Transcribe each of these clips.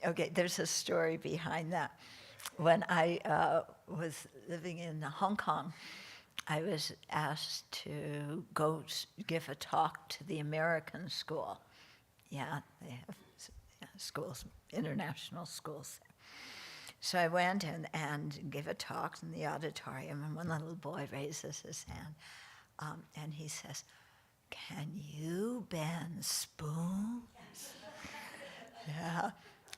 Okay, there's a story behind that. When I was living in Hong Kong, I was asked to go give a talk to the American school. Yeah, they have schools, international schools. So I went and gave a talk in the auditorium, and one little boy raises his hand, and he says, "Can you bend spoons?" Yeah,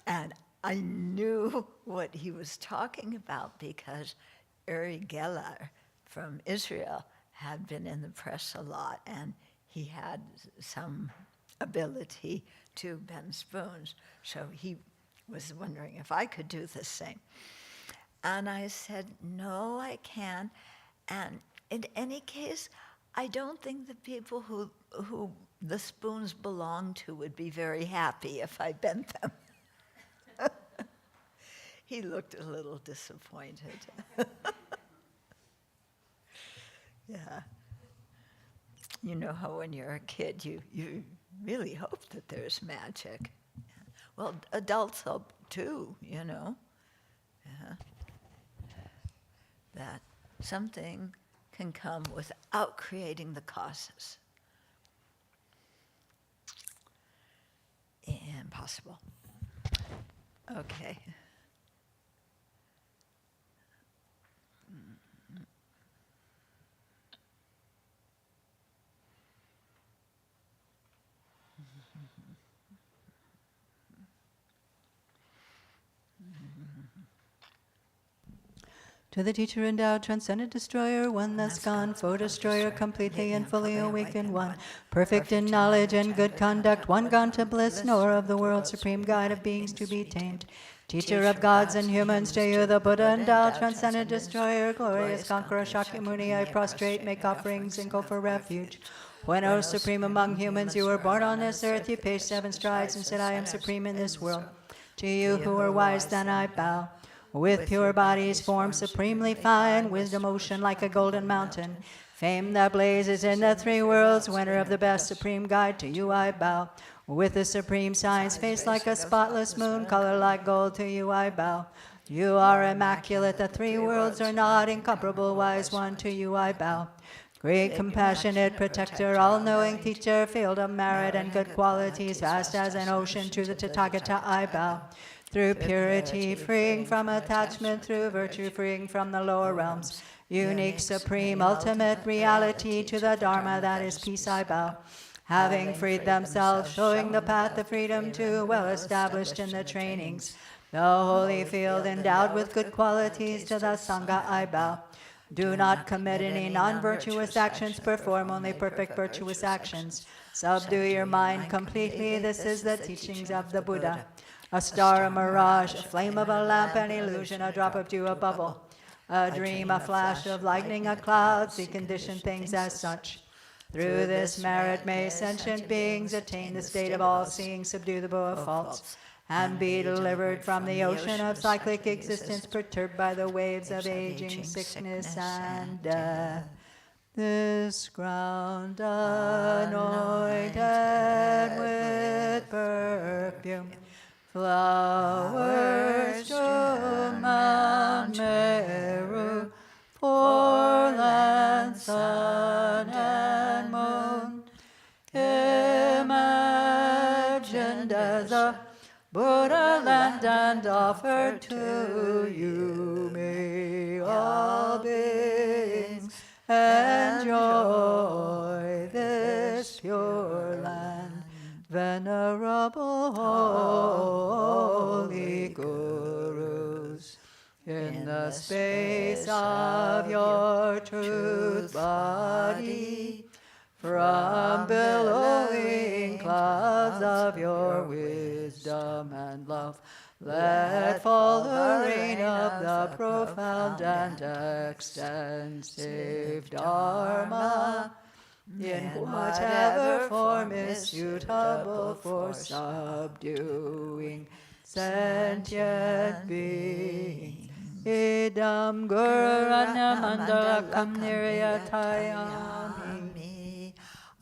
and I knew what he was talking about because Uri Geller from Israel had been in the press a lot, and he had some ability to bend spoons. So he was wondering if I could do the same. And I said, no, I can't. And in any case, I don't think the people who the spoons belong to would be very happy if I bent them. He looked a little disappointed. Yeah. You know how when you're a kid, you really hope that there's magic. Well, adults hope too, you know. Yeah. That something can come without creating the causes. Impossible. Okay. To the teacher endowed, transcendent destroyer, one that's gone, foe destroyer, completely and fully awakened one, perfect in knowledge and good conduct, one gone to bliss, knower of the world, supreme guide of beings to be tamed. Teacher of gods and humans, to you the Buddha endowed, transcendent destroyer, glorious conqueror, Shakyamuni, I prostrate, make offerings, and go for refuge. When, O supreme among humans, you were born on this earth, you paced 7 strides and said, I am supreme in this world. To you who are wise, then I bow. With pure bodies, form supremely fine, wisdom ocean like a golden mountain, fame that blazes in the 3 worlds, winner of the best supreme guide, to you I bow. With the supreme signs, face like a spotless moon, color like gold, to you I bow. You are immaculate, the 3 worlds are not, incomparable wise one, to you I bow. Great compassionate protector, all-knowing teacher, field of merit and good qualities, vast as an ocean, to the Tathagata I bow. Through purity, freeing from attachment, through virtue, freeing from the lower realms. Unique, supreme, ultimate reality, to the Dharma that is peace I bow. Having freed themselves, showing the path of freedom to, well established in the trainings. The holy field endowed with good qualities, to the Sangha I bow. Do not commit any non-virtuous actions, perform only perfect virtuous actions. Subdue your mind completely, this is the teachings of the Buddha. A star, a mirage, a flame of a lamp, an illusion, a drop of dew, a bubble. A dream, a flash of lightning, a cloud, see conditioned things as such. Through this merit may sentient beings attain the state of all-seeing, subdue the bow of faults, and be delivered from the ocean of cyclic existence, perturbed by the waves of aging, sickness, and death. This ground anointed with perfume, flowers to Mount Meru, foreland, sun and moon, imagined as a Buddha land and offered to you, may all beings enjoy this pure land. Venerable holy gurus, in the space of your truth body, from billowing clouds of your wisdom and love, let fall the rain of the profound and extensive Dharma, in whatever form is suitable for subduing sentient beings. Idam guru anamandakam niryatayami.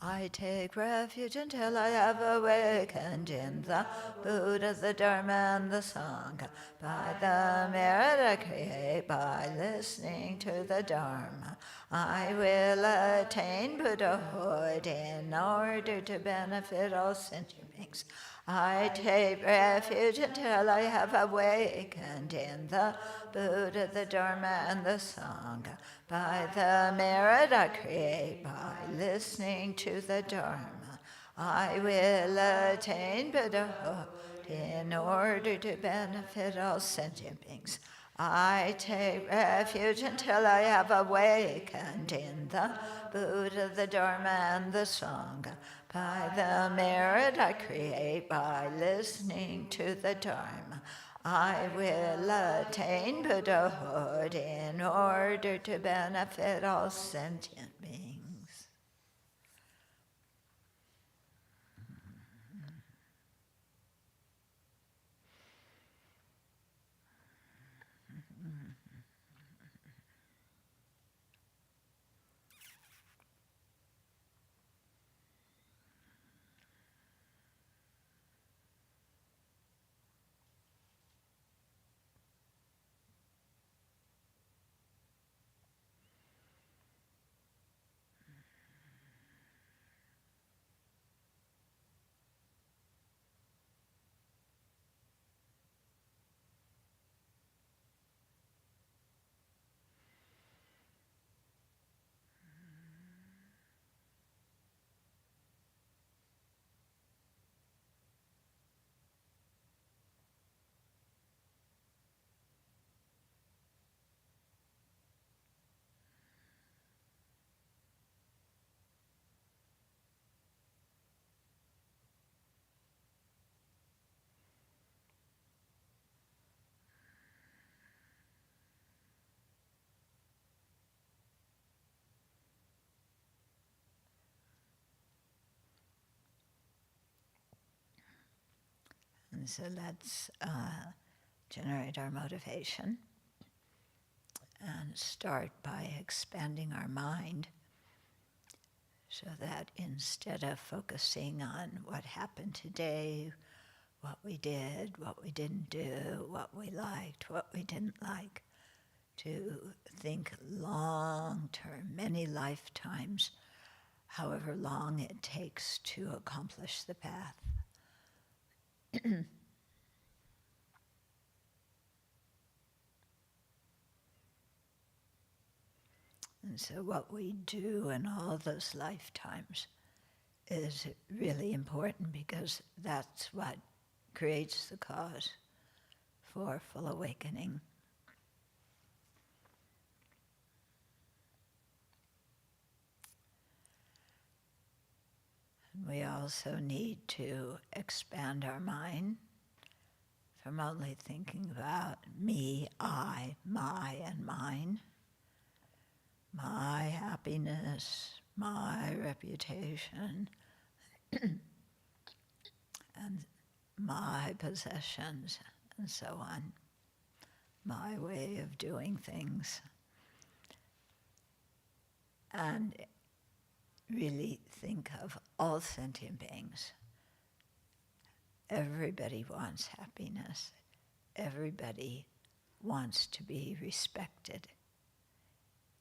I take refuge until I have awakened in the Buddha, the Dharma, and the Sangha. By the merit I create by listening to the Dharma, I will attain Buddhahood in order to benefit all sentient beings. I take refuge until I have awakened in the Buddha, the Dharma, and the Sangha. By the merit I create by listening to the Dharma, I will attain Buddhahood in order to benefit all sentient beings. I take refuge until I have awakened in the Buddha, the Dharma, and the Sangha. By the merit I create by listening to the Dharma, I will attain Buddhahood in order to benefit all sentient beings. And so let's generate our motivation and start by expanding our mind so that instead of focusing on what happened today, what we did, what we didn't do, what we liked, what we didn't like, to think long term, many lifetimes, however long it takes to accomplish the path. And so what we do in all those lifetimes is really important because that's what creates the cause for full awakening. And we also need to expand our mind from only thinking about me, I, my, and mine, my happiness, my reputation, and my possessions, and so on, my way of doing things. And really think of all sentient beings. Everybody wants happiness. Everybody wants to be respected.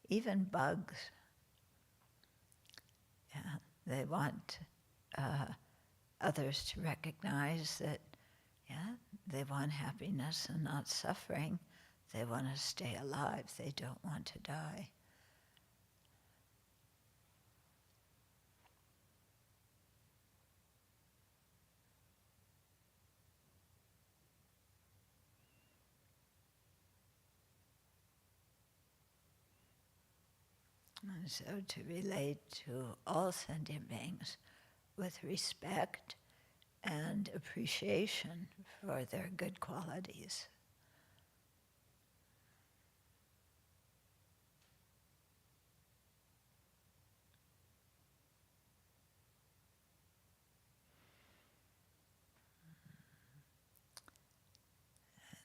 Even bugs. Yeah, they want others to recognize that, yeah, they want happiness and not suffering. They want to stay alive. They don't want to die. And so to relate to all sentient beings with respect and appreciation for their good qualities.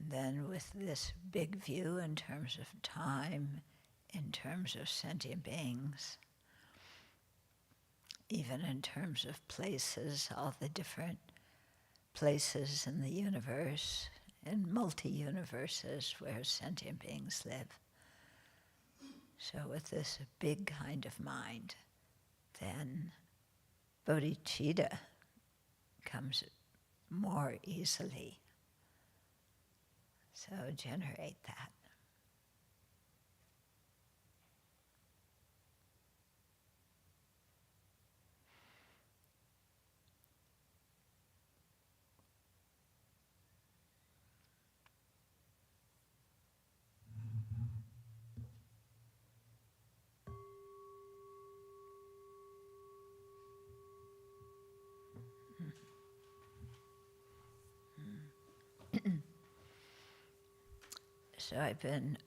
And then with this big view in terms of time, in terms of sentient beings, even in terms of places, all the different places in the universe, in multi-universes where sentient beings live. So with this big kind of mind, then bodhicitta comes more easily. So generate that. So I've been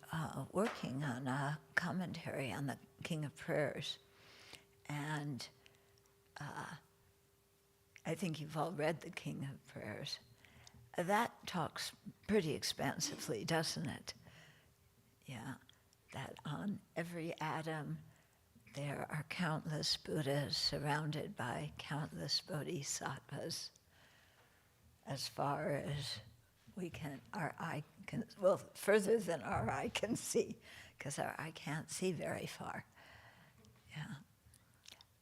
working on a commentary on the King of Prayers, and I think you've all read the King of Prayers. That talks pretty expansively, doesn't it? Yeah, that on every atom there are countless Buddhas surrounded by countless bodhisattvas, as far as our eye can, well, further than our eye can see, because our eye can't see very far. Yeah.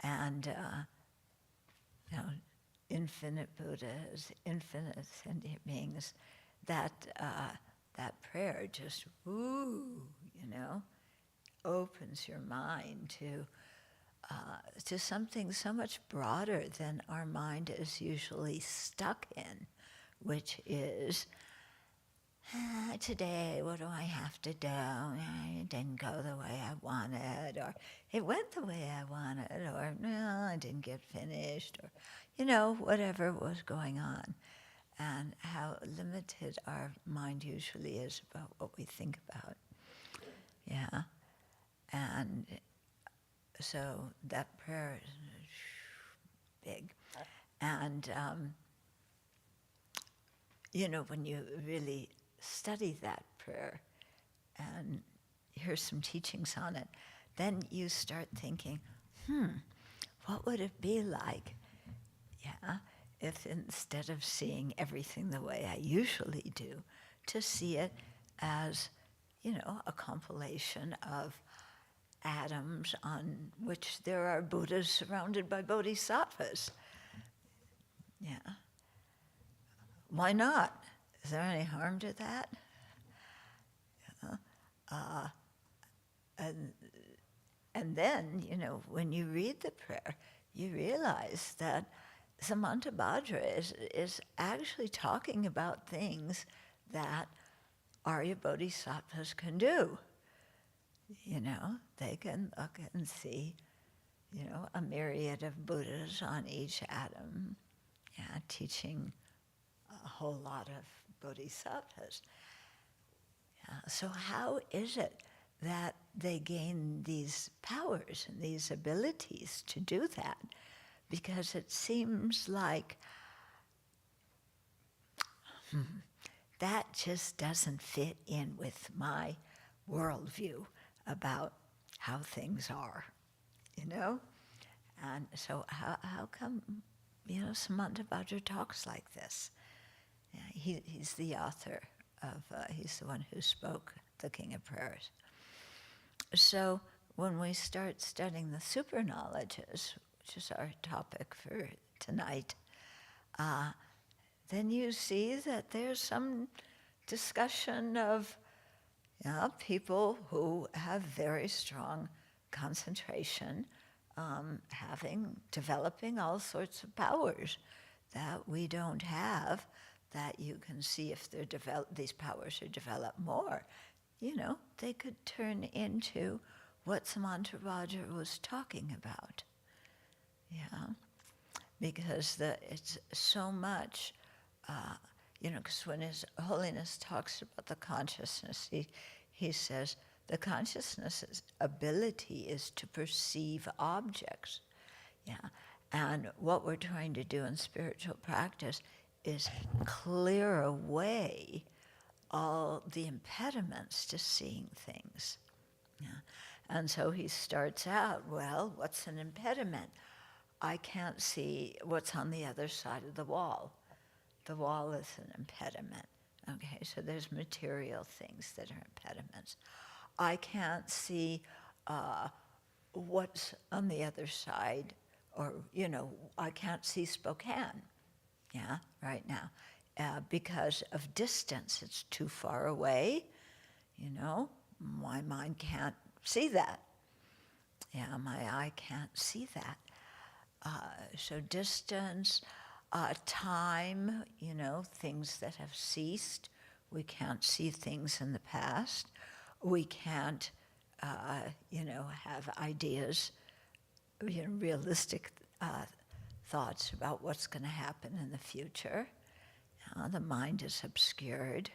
And, infinite Buddhas, infinite sentient beings, that prayer just, opens your mind to something so much broader than our mind is usually stuck in, which is, today, what do I have to do? It didn't go the way I wanted, or it went the way I wanted, or no, I didn't get finished, or, whatever was going on. And how limited our mind usually is about what we think about. Yeah. And so that prayer is big. And, when you really study that prayer and hear some teachings on it, then you start thinking, what would it be like, if instead of seeing everything the way I usually do, to see it as, a compilation of atoms on which there are Buddhas surrounded by bodhisattvas. Yeah. Why not? Is there any harm to that? And then, when you read the prayer, you realize that Samantabhadra is actually talking about things that Arya Bodhisattvas can do. They can look and see, a myriad of Buddhas on each atom, teaching a whole lot of bodhisattvas. So how is it that they gain these powers and these abilities to do that? Because it seems like that just doesn't fit in with my worldview about how things are, And so how come, Samantabhadra talks like this? He's the author of, he's the one who spoke the King of Prayers. So when we start studying the Superknowledges, which is our topic for tonight, then you see that there's some discussion of people who have very strong concentration, developing all sorts of powers that we don't have, that you can see if these powers are developed more, they could turn into what Samantabhadra was talking about. Because it's so much, because when His Holiness talks about the consciousness, he says the consciousness's ability is to perceive objects. And what we're trying to do in spiritual practice is clear away all the impediments to seeing things. And so he starts out, well, what's an impediment? I can't see what's on the other side of the wall. The wall is an impediment. Okay, so there's material things that are impediments. I can't see what's on the other side, or, I can't see Spokane, right now, because of distance. It's too far away, my mind can't see that. My eye can't see that. So distance, time, things that have ceased. We can't see things in the past. We can't, have ideas, realistic thoughts about what's going to happen in the future. The mind is obscured.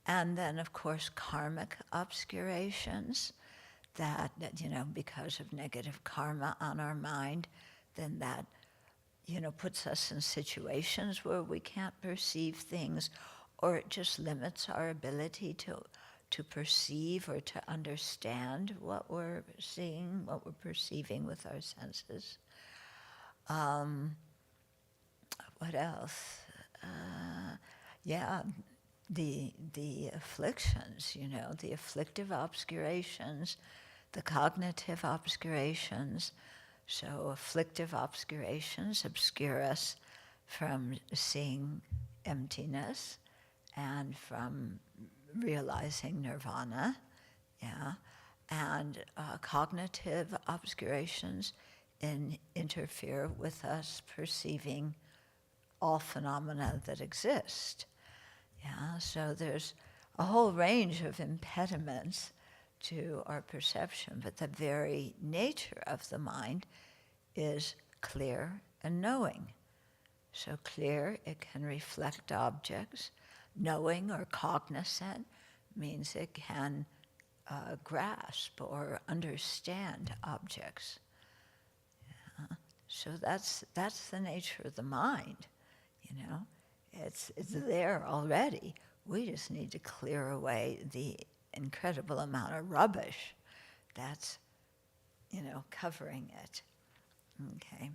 And then, of course, karmic obscurations, that because of negative karma on our mind, then that, puts us in situations where we can't perceive things, or it just limits our ability to perceive or to understand what we're seeing, what we're perceiving with our senses. What else? The afflictions, the afflictive obscurations, the cognitive obscurations. So afflictive obscurations obscure us from seeing emptiness and from realizing nirvana, and cognitive obscurations interfere with us perceiving all phenomena that exist. So there's a whole range of impediments to our perception, but the very nature of the mind is clear and knowing. So clear, it can reflect objects. Knowing or cognizant means it can grasp or understand objects. So that's the nature of the mind, It's there already. We just need to clear away the incredible amount of rubbish that's, covering it. Okay.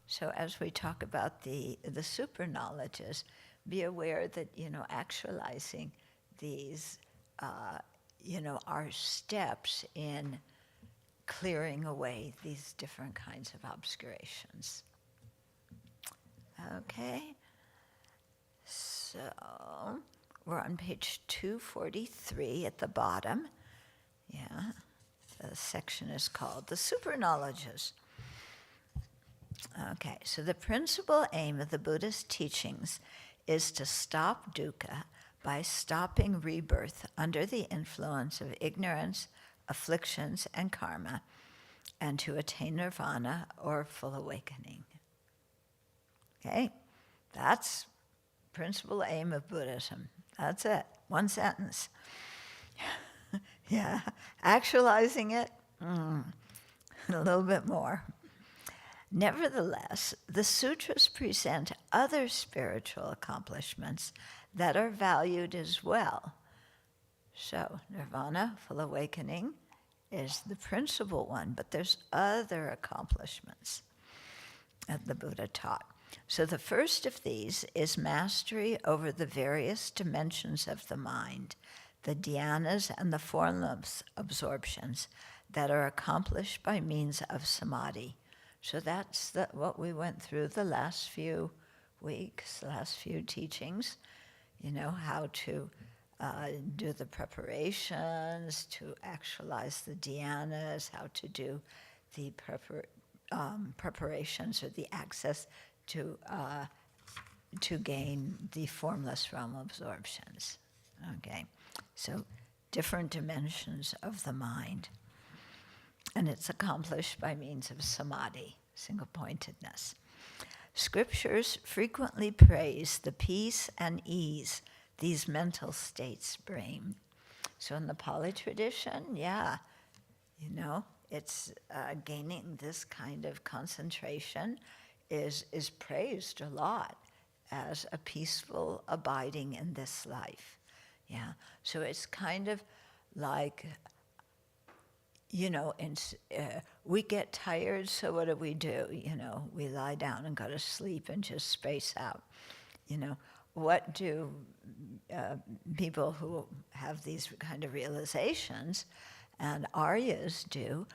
So as we talk about the superknowledges, be aware that, actualizing these, are steps in clearing away these different kinds of obscurations. Okay. So we're on page 243 at the bottom. The section is called the Superknowledges. Okay, so the principal aim of the Buddhist teachings is to stop dukkha by stopping rebirth under the influence of ignorance, afflictions, and karma, and to attain nirvana or full awakening. Okay, that's principal aim of Buddhism. That's it, one sentence. Actualizing it, a little bit more. Nevertheless, the sutras present other spiritual accomplishments that are valued as well. So, nirvana, full awakening, is the principal one, but there's other accomplishments that the Buddha taught. So the first of these is mastery over the various dimensions of the mind, the dhyanas and the formless absorptions that are accomplished by means of samadhi. So that's what we went through the last few weeks, last few teachings, how to do the preparations, to actualize the dhyanas, how to do the preparations or the access to gain the formless realm absorptions. Okay, so different dimensions of the mind. And it's accomplished by means of samadhi, single-pointedness. Scriptures frequently praise the peace and ease these mental states bring. So in the Pali tradition, it's gaining this kind of concentration is praised a lot as a peaceful abiding in this life. So it's kind of like, we get tired, so what do? We lie down and go to sleep and just space out. What do people who have these kind of realizations and Aryas do?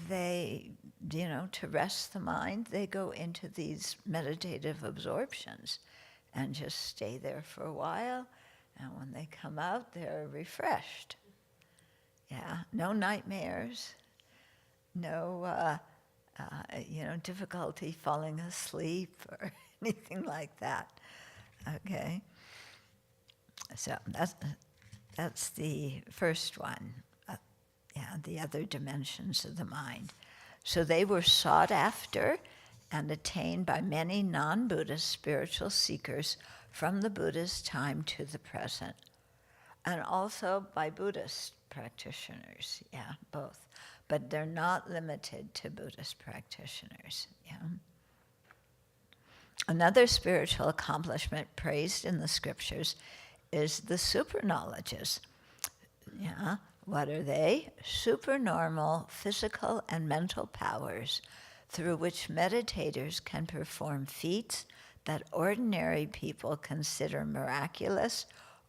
They, to rest the mind, they go into these meditative absorptions and just stay there for a while. And when they come out, they're refreshed. Yeah, no nightmares, no, difficulty falling asleep or anything like that. Okay, so that's the first one. The other dimensions of the mind. So they were sought after and attained by many non-Buddhist spiritual seekers from the Buddha's time to the present, and also by Buddhist practitioners. Yeah, both. But they're not limited to Buddhist practitioners. Yeah. Another spiritual accomplishment praised in the scriptures is the superknowledges. Yeah. What are they? Supernormal physical and mental powers through which meditators can perform feats that ordinary people consider miraculous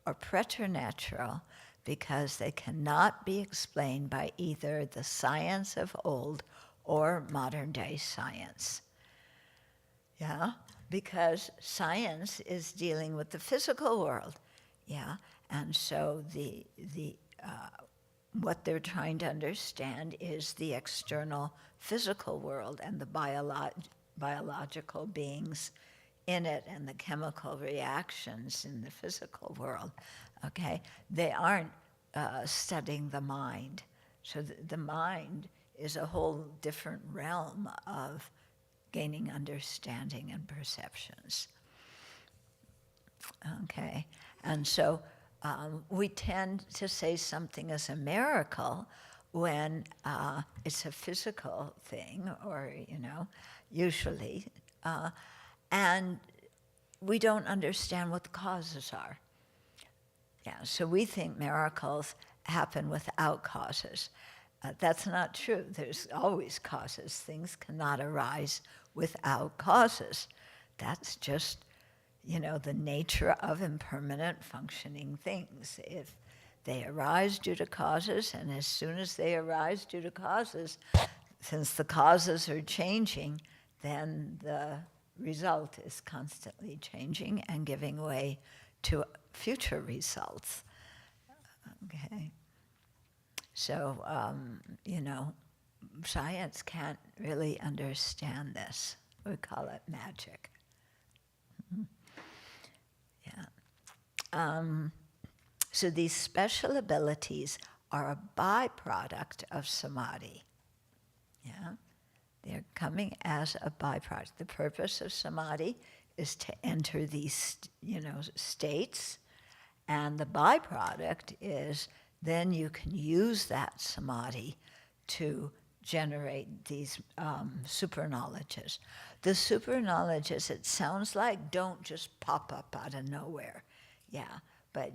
or preternatural because they cannot be explained by either the science of old or modern day science. Yeah, because science is dealing with the physical world. Yeah, and so what they're trying to understand is the external physical world and the biological beings in it and the chemical reactions in the physical world. Okay, they aren't studying the mind. So the mind is a whole different realm of gaining understanding and perceptions. Okay, and so we tend to say something is a miracle when it's a physical thing, or, usually, and we don't understand what the causes are. Yeah, so we think miracles happen without causes. That's not true. There's always causes. Things cannot arise without causes. That's just the nature of impermanent functioning things. If they arise due to causes, and as soon as they arise due to causes, since the causes are changing, then the result is constantly changing and giving way to future results. Okay. So, science can't really understand this. We call it magic. So these special abilities are a byproduct of samadhi. Yeah, they're coming as a byproduct. The purpose of samadhi is to enter these, states, and the byproduct is then you can use that samadhi to generate these superknowledges. The superknowledges, it sounds like, don't just pop up out of nowhere. Yeah, but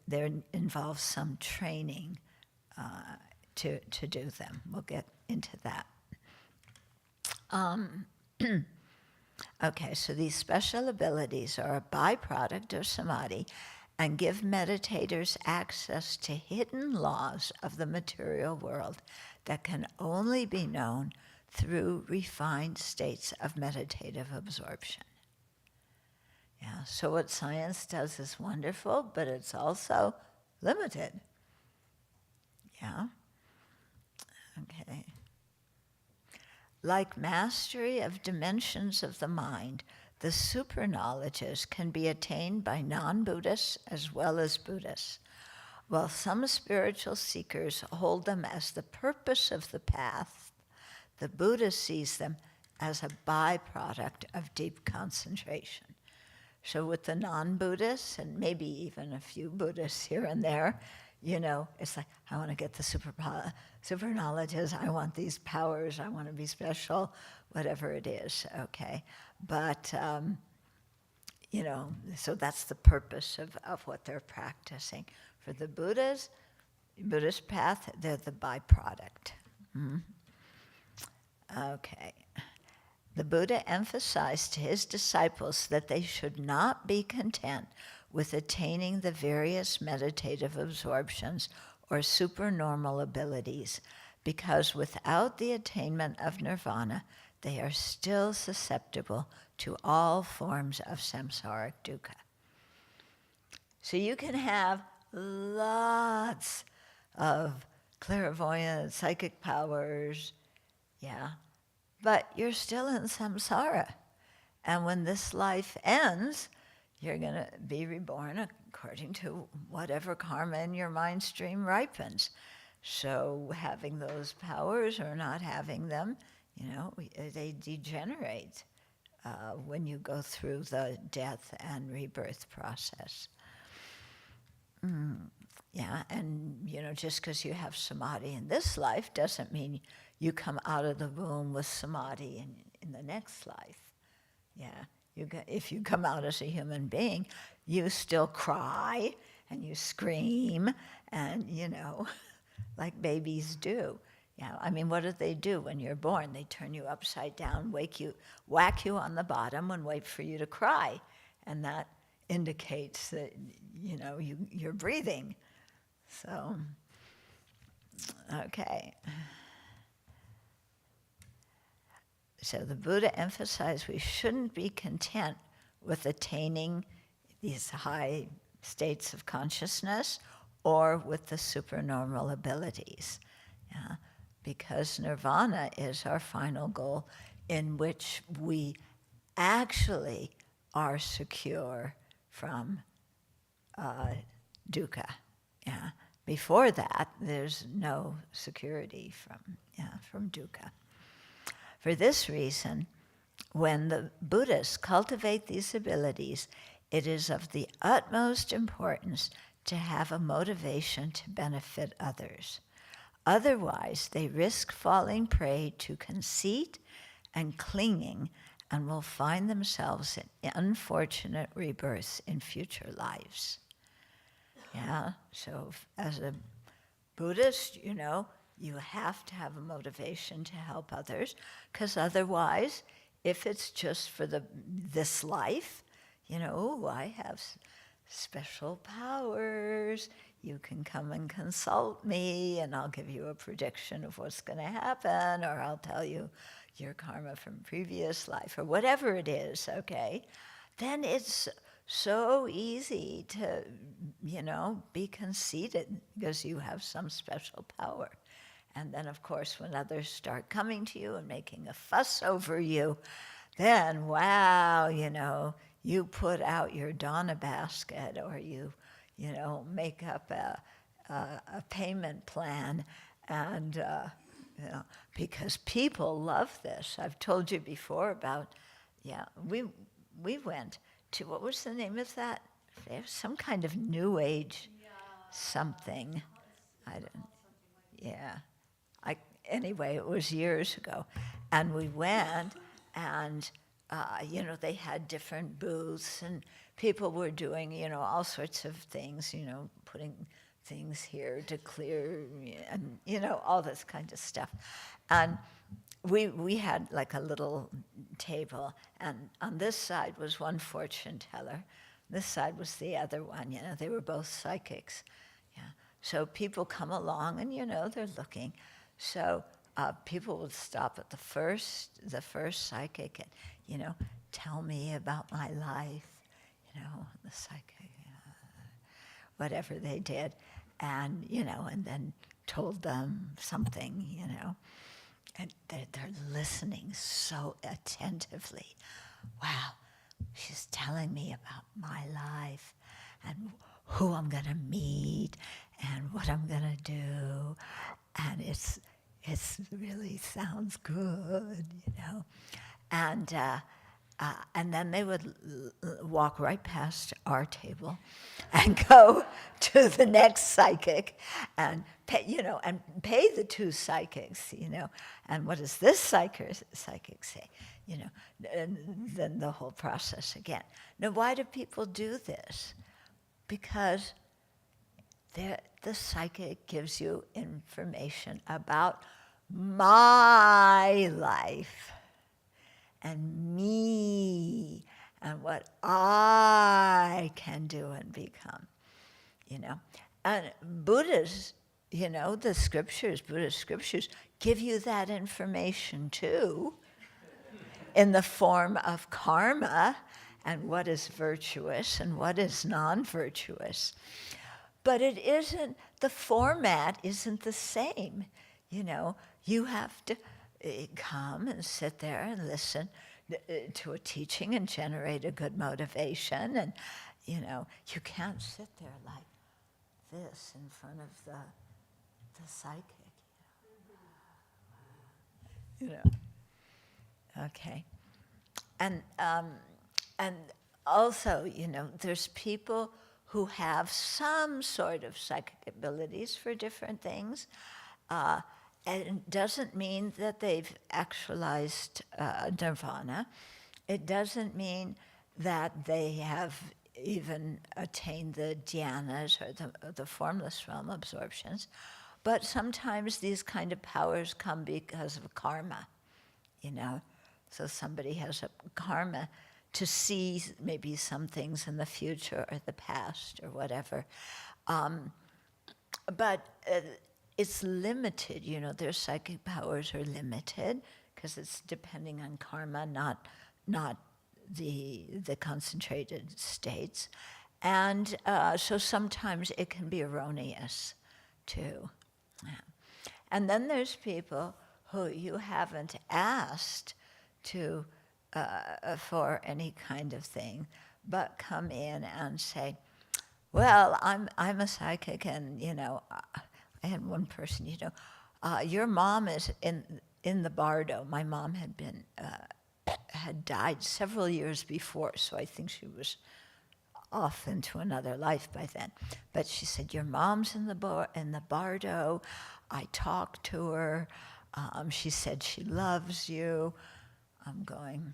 there involves some training to do them. We'll get into that. Okay, so these special abilities are a byproduct of samadhi and give meditators access to hidden laws of the material world that can only be known through refined states of meditative absorption. Yeah, so what science does is wonderful, but it's also limited. Yeah? Okay. Like mastery of dimensions of the mind, the superknowledges can be attained by non-Buddhists as well as Buddhists. While some spiritual seekers hold them as the purpose of the path, the Buddha sees them as a byproduct of deep concentration. So with the non-Buddhists, and maybe even a few Buddhists here and there, it's like, I want to get the super knowledges, I want these powers, I want to be special, whatever it is, okay? But, so that's the purpose of what they're practicing. For the Buddhas, Buddhist path, they're the byproduct. Okay. The Buddha emphasized to his disciples that they should not be content with attaining the various meditative absorptions or supernormal abilities, because without the attainment of nirvana, they are still susceptible to all forms of samsaric dukkha. So you can have lots of clairvoyant, psychic powers, yeah, but you're still in samsara. And when this life ends, you're going to be reborn according to whatever karma in your mind stream ripens. So having those powers or not having them, they degenerate when you go through the death and rebirth process. Yeah, and just because you have samadhi in this life doesn't mean you come out of the womb with samadhi in the next life. Yeah, if you come out as a human being, you still cry and you scream and, like babies do. Yeah, I mean, what do they do when you're born? They turn you upside down, whack you on the bottom and wait for you to cry. And that indicates that, you're breathing. So, okay. So the Buddha emphasized we shouldn't be content with attaining these high states of consciousness or with the supernormal abilities, because nirvana is our final goal, in which we actually are secure from dukkha. Yeah. Before that, there's no security from dukkha. For this reason, when the Buddhists cultivate these abilities, it is of the utmost importance to have a motivation to benefit others. Otherwise, they risk falling prey to conceit and clinging and will find themselves in unfortunate rebirths in future lives. Yeah, so as a Buddhist, you have to have a motivation to help others, because otherwise, if it's just for this life, I have special powers, you can come and consult me, and I'll give you a prediction of what's going to happen, or I'll tell you your karma from previous life, or whatever it is, okay? Then it's so easy to, be conceited because you have some special power. And then, of course, when others start coming to you and making a fuss over you, then, wow, you put out your dana basket, or you make up a payment plan, and, because people love this. I've told you before about, we went to, what was the name of that? There's some kind of new age something. I don't, yeah. Anyway, it was years ago. And we went, and, they had different booths, and people were doing, all sorts of things, putting things here to clear, and, all this kind of stuff. And we had like a little table, and on this side was one fortune teller. This side was the other one, they were both psychics. Yeah. So people come along and, they're looking. So people would stop at the first psychic and, tell me about my life, the psychic, whatever they did. And, and then told them something, and they're listening so attentively. Wow, she's telling me about my life and who I'm going to meet and what I'm going to do. And it's really sounds good, And then they would walk right past our table and go to the next psychic and pay, and pay the two psychics, And what does this psychic say, And then the whole process again. Now, why do people do this? Because the psychic gives you information about my life and me and what I can do and become, you know. And Buddha's, you know, the scriptures, Buddhist scriptures, give you that information too, in the form of karma and what is virtuous and what is non-virtuous. But it isn't, the format isn't the same. You know, you have to come and sit there and listen to a teaching and generate a good motivation. And, you know, you can't sit there like this in front of the psychic. You know. Okay. And also, you know, there's people who have some sort of psychic abilities for different things. And it doesn't mean that they've actualized nirvana. It doesn't mean that they have even attained the dhyanas or the formless realm absorptions. But sometimes these kind of powers come because of karma, you know. So somebody has a karma to see maybe some things in the future or the past or whatever. But it's limited, you know, their psychic powers are limited because it's depending on karma, not the concentrated states. And so sometimes it can be erroneous too. Yeah. And then there's people who you haven't asked to for any kind of thing, but come in and say, well, I'm a psychic, and, you know, I had one person, you know, your mom is in the bardo. My mom had died several years before, so I think she was off into another life by then. But she said, your mom's in the bardo. I talked to her. She said she loves you. I'm going,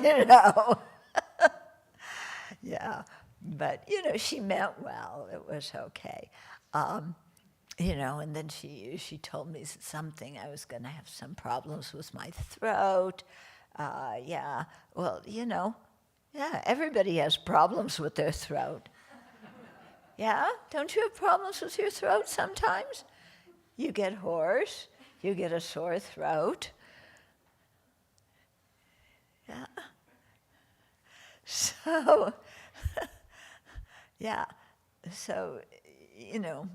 you know. Yeah, but, you know, she meant well. It was okay. You know, and then she told me something. I was going to have some problems with my throat. Yeah, well, you know, yeah, everybody has problems with their throat. Yeah, don't you have problems with your throat sometimes? You get hoarse, you get a sore throat. Yeah. So, yeah, so, you know,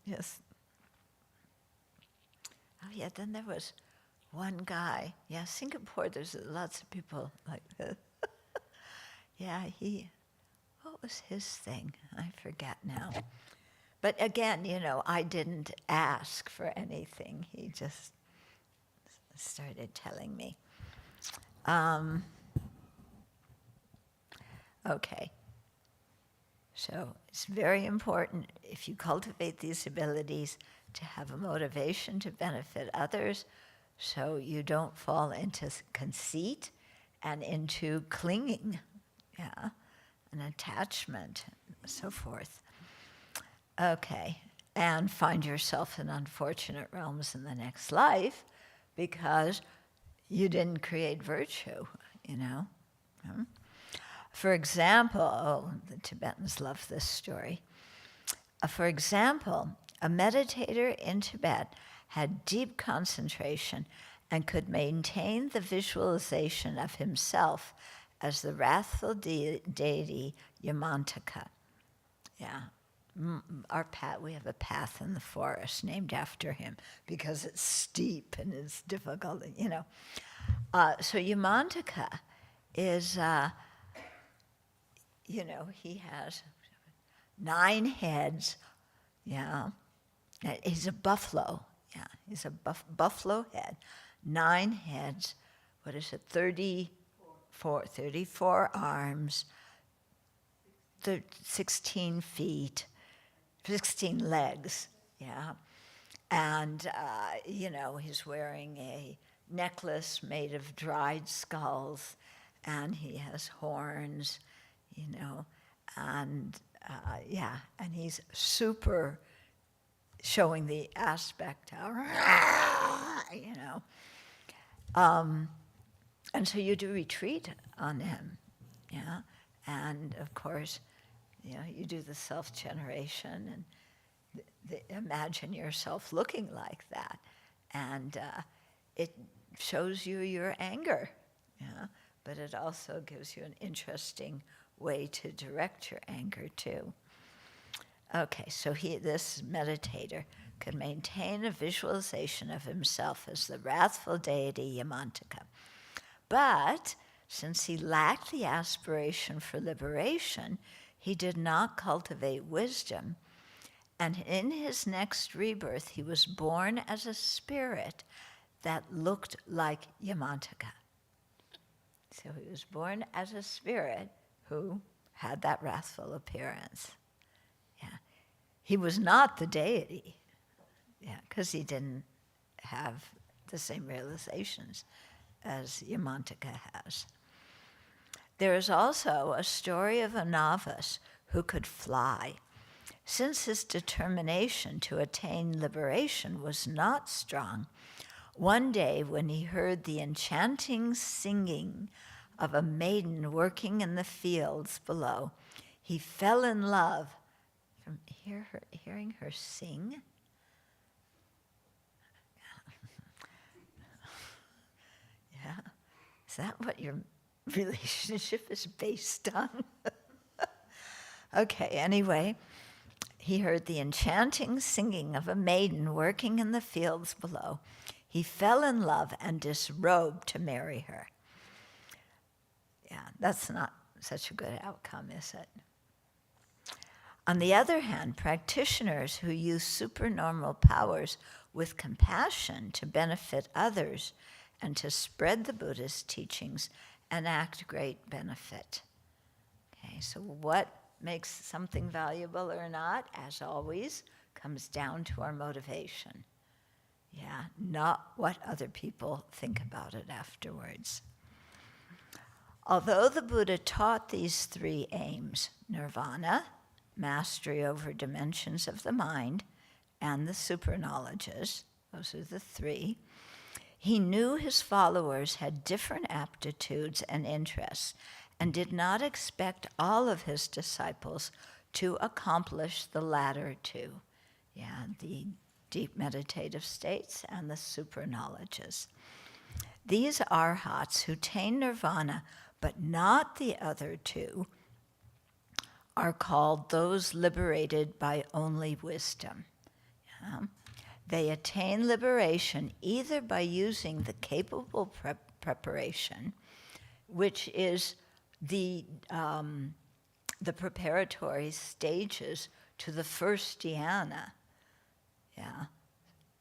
yes. Oh, yeah, then there was one guy. Yeah, Singapore, there's lots of people like this. Yeah, what was his thing? I forget now. But again, you know, I didn't ask for anything. He just started telling me. Okay. So it's very important, if you cultivate these abilities, to have a motivation to benefit others, so you don't fall into conceit and into clinging, yeah, and attachment, and so forth. Okay, and find yourself in unfortunate realms in the next life because you didn't create virtue, you know. For example, the Tibetans love this story. For example, a meditator in Tibet had deep concentration and could maintain the visualization of himself as the wrathful deity Yamantaka. Yeah, we have a path in the forest named after him because it's steep and it's difficult, you know. So Yamantaka is, you know, he has 9 heads, yeah. He's a buffalo, yeah. He's a buffalo head, 9 heads, what is it, 34 arms, 16 feet, 16 legs, yeah. And, you know, he's wearing a necklace made of dried skulls, and he has horns, you know, and and he's super showing the aspect, you know. And so you do retreat on him, yeah. And of course, you know, you do the self-generation and imagine yourself looking like that, and it shows you your anger, yeah. But it also gives you an interesting way to direct your anger too. Okay, so this meditator could maintain a visualization of himself as the wrathful deity Yamantaka. But since he lacked the aspiration for liberation, he did not cultivate wisdom. And in his next rebirth, he was born as a spirit that looked like Yamantaka. So he was born as a spirit who had that wrathful appearance. Yeah. He was not the deity, yeah, because he didn't have the same realizations as Yamantaka has. There is also a story of a novice who could fly. Since his determination to attain liberation was not strong, one day when he heard the enchanting singing of a maiden working in the fields below, he fell in love from hearing her sing. Yeah, is that what your relationship is based on? Okay, anyway, he heard the enchanting singing of a maiden working in the fields below. He fell in love and disrobed to marry her. Yeah, that's not such a good outcome, is it? On the other hand, practitioners who use supernormal powers with compassion to benefit others and to spread the Buddha's teachings enact great benefit. Okay, so what makes something valuable or not, as always, comes down to our motivation. Yeah, not what other people think about it afterwards. Although the Buddha taught these three aims, nirvana, mastery over dimensions of the mind, and the superknowledges, those are the three, he knew his followers had different aptitudes and interests and did not expect all of his disciples to accomplish the latter two, the deep meditative states and the superknowledges. These arhats who attain nirvana but not the other two are called those liberated by only wisdom. Yeah. They attain liberation either by using the capable preparation, which is the preparatory stages to the first dhyana. Yeah.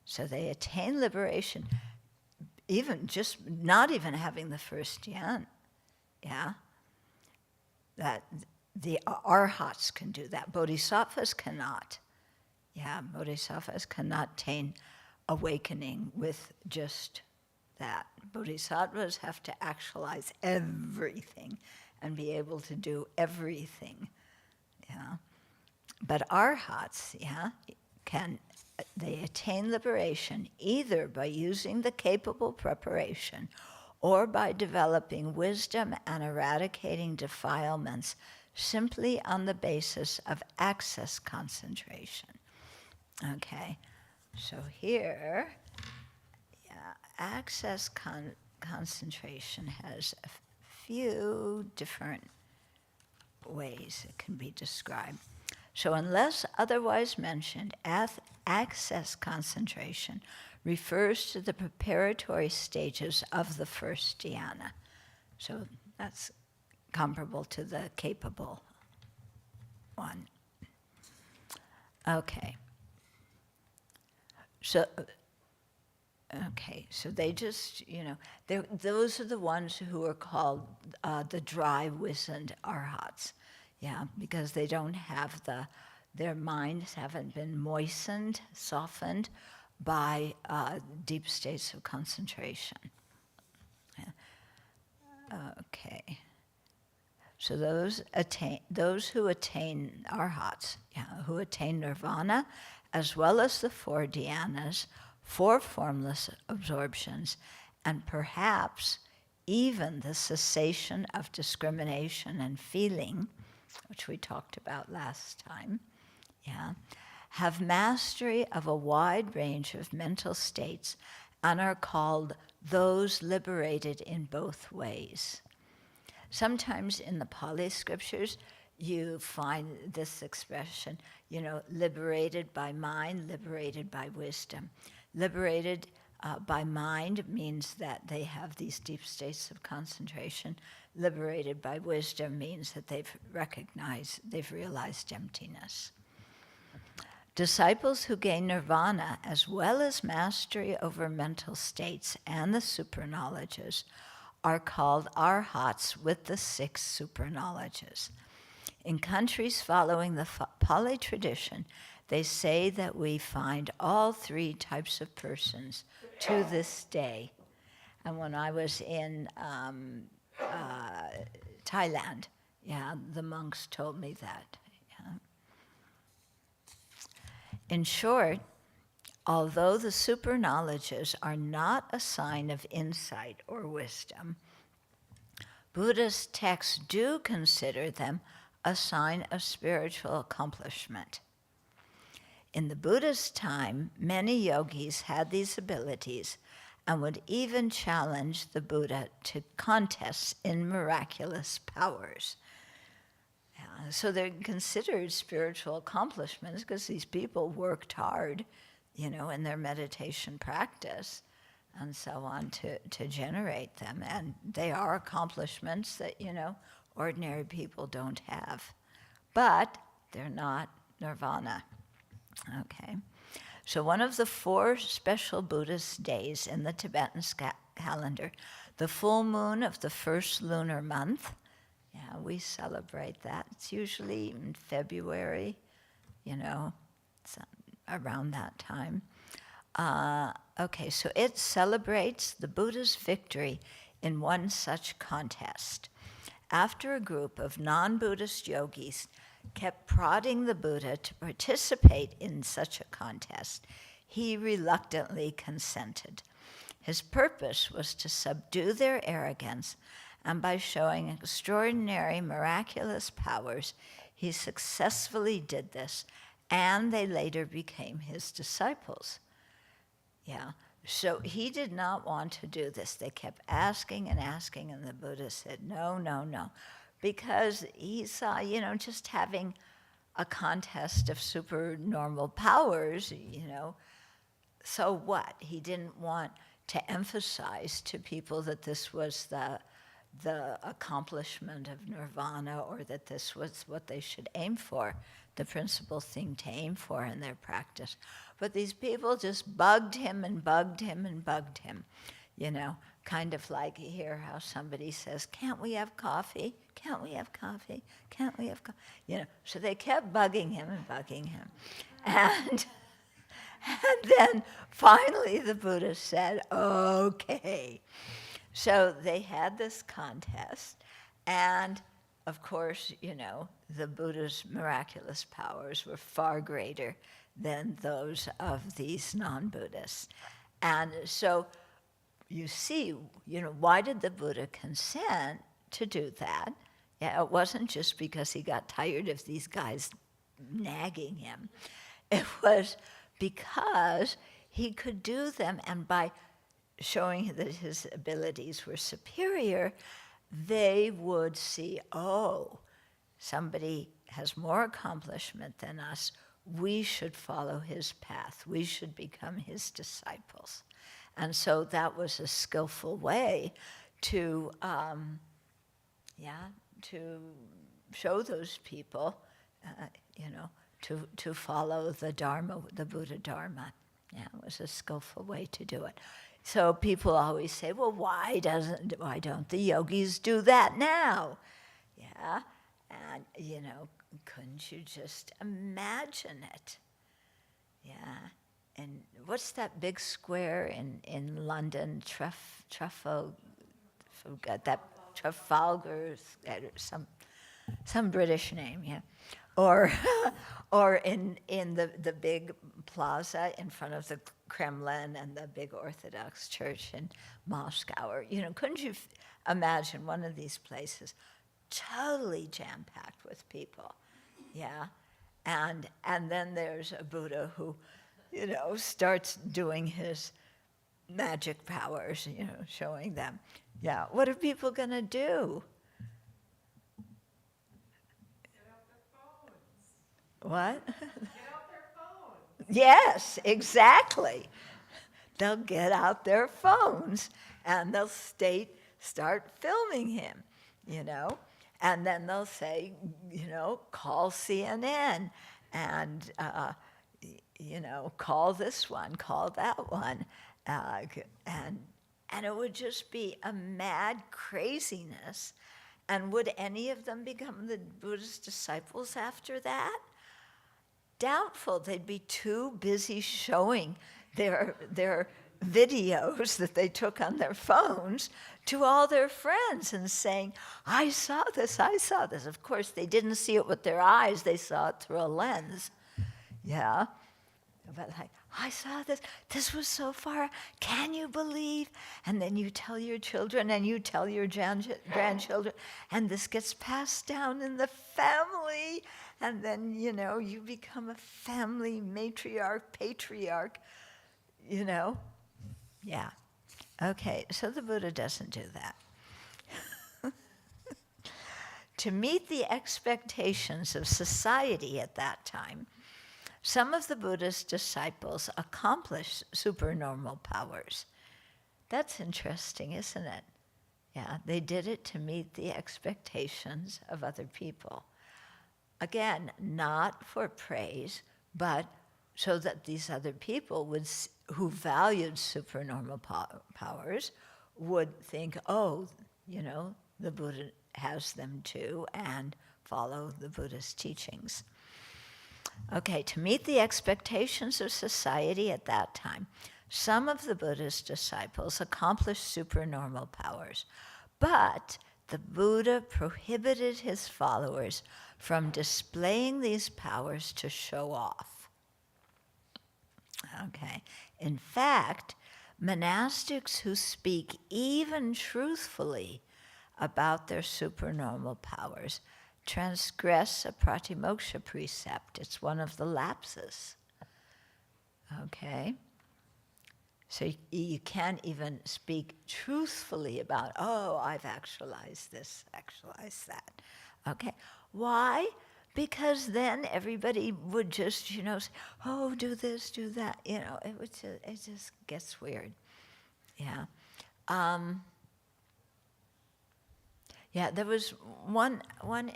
So they attain liberation, even just not even having the first dhyana. Yeah. That the arhats can do that. Bodhisattvas cannot. Yeah, bodhisattvas cannot attain awakening with just that. Bodhisattvas have to actualize everything and be able to do everything. Yeah. But arhats, they attain liberation either by using the capable preparation or by developing wisdom and eradicating defilements simply on the basis of access concentration. Okay, so here, access concentration has a few different ways it can be described. So unless otherwise mentioned, access concentration refers to the preparatory stages of the first dhyana. So that's comparable to the capable one. Okay. So they just, those are the ones who are called the dry, wizened arhats. Yeah, because they don't have their minds haven't been moistened, softened by deep states of concentration. Yeah. Okay. So those who attain arhats, who attain nirvana, as well as the 4 dhyanas, 4 formless absorptions, and perhaps even the cessation of discrimination and feeling, which we talked about last time, have mastery of a wide range of mental states and are called those liberated in both ways. Sometimes in the Pali scriptures, you find this expression, liberated by mind, liberated by wisdom. Liberated by mind means that they have these deep states of concentration. Liberated by wisdom means that they've realized emptiness. Disciples who gain nirvana, as well as mastery over mental states and the superknowledges, are called arhats with the 6 superknowledges. In countries following the Pali tradition, they say that we find all 3 types of persons to this day. And when I was in Thailand, the monks told me that. In short, although the superknowledges are not a sign of insight or wisdom, Buddhist texts do consider them a sign of spiritual accomplishment. In the Buddha's time, many yogis had these abilities and would even challenge the Buddha to contests in miraculous powers. So they're considered spiritual accomplishments because these people worked hard, in their meditation practice and so on to generate them. And they are accomplishments that, ordinary people don't have. But they're not nirvana. Okay. So one of the 4 special Buddhist days in the Tibetan calendar, the full moon of the first lunar month, we celebrate that. It's usually in February, it's around that time. So it celebrates the Buddha's victory in one such contest. After a group of non-Buddhist yogis kept prodding the Buddha to participate in such a contest, he reluctantly consented. His purpose was to subdue their arrogance, and by showing extraordinary miraculous powers, he successfully did this, and they later became his disciples. So he did not want to do this. They kept asking and asking, and the Buddha said, no, no, no. Because he saw, just having a contest of supernormal powers, so what? He didn't want to emphasize to people that this was the accomplishment of nirvana, or that this was what they should aim for, the principal thing to aim for in their practice. But these people just bugged him and bugged him and bugged him, kind of like here how somebody says, can't we have coffee? Can't we have coffee? Can't we have coffee? So they kept bugging him and bugging him. And then finally the Buddha said, okay. So they had this contest, and of course, the Buddha's miraculous powers were far greater than those of these non-Buddhists. And so you see, why did the Buddha consent to do that? It wasn't just because he got tired of these guys nagging him. It was because he could do them, and by showing that his abilities were superior, they would see, somebody has more accomplishment than us. We should follow his path. We should become his disciples. And so that was a skillful way to show those people, to follow the Dharma, the Buddha Dharma. It was a skillful way to do it. So people always say, well, why don't the yogis do that now? And, couldn't you just imagine it? And what's that big square in London, Trafalgar, Some British name, yeah. Or or in the big plaza in front of the Kremlin and the big Orthodox church in Moscow. Or, couldn't you imagine one of these places totally jam-packed with people? Yeah. And then there's a Buddha who, starts doing his magic powers, showing them. Yeah, what are people going to do? Get out their phones. What? Get out their phones. Yes, exactly. They'll get out their phones and they'll start filming him, and then they'll say, call CNN and, call this one, call that one. And it would just be a mad craziness. And would any of them become the Buddha's disciples after that? Doubtful. They'd be too busy showing their videos that they took on their phones to all their friends and saying, I saw this, I saw this. Of course, they didn't see it with their eyes. They saw it through a lens. Yeah. But like, I saw this. This was so far. Can you believe? And then you tell your children and you tell your grandchildren. And this gets passed down in the family. And then, you become a family matriarch, patriarch, Yeah. Okay, so the Buddha doesn't do that. To meet the expectations of society at that time, some of the Buddha's disciples accomplished supernormal powers. That's interesting, isn't it? Yeah, they did it to meet the expectations of other people. Again, not for praise, but so that these other people who valued supernormal powers would think, oh, the Buddha has them too, and follow the Buddha's teachings. Okay, to meet the expectations of society at that time, some of the Buddha's disciples accomplished supernormal powers, but the Buddha prohibited his followers from displaying these powers to show off. Okay, in fact, monastics who speak even truthfully about their supernormal powers transgress a pratimoksha precept. It's one of the lapses. Okay? So you can't even speak truthfully about, oh, I've actualized this, actualized that. Okay? Why? Because then everybody would just, say, oh, do this, do that. It just gets weird. Yeah. Yeah, there was one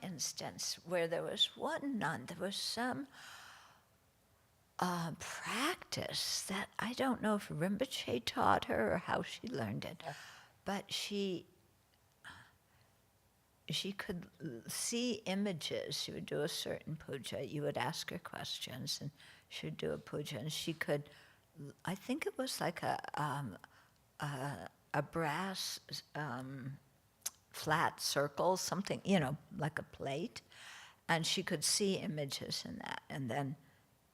instance where there was one nun, there was some practice that I don't know if Rinpoche taught her or how she learned it, but she could see images. She would do a certain puja. You would ask her questions, and she would do a puja, and she could, I think it was like a brass flat circle, something, like a plate, and she could see images in that, and then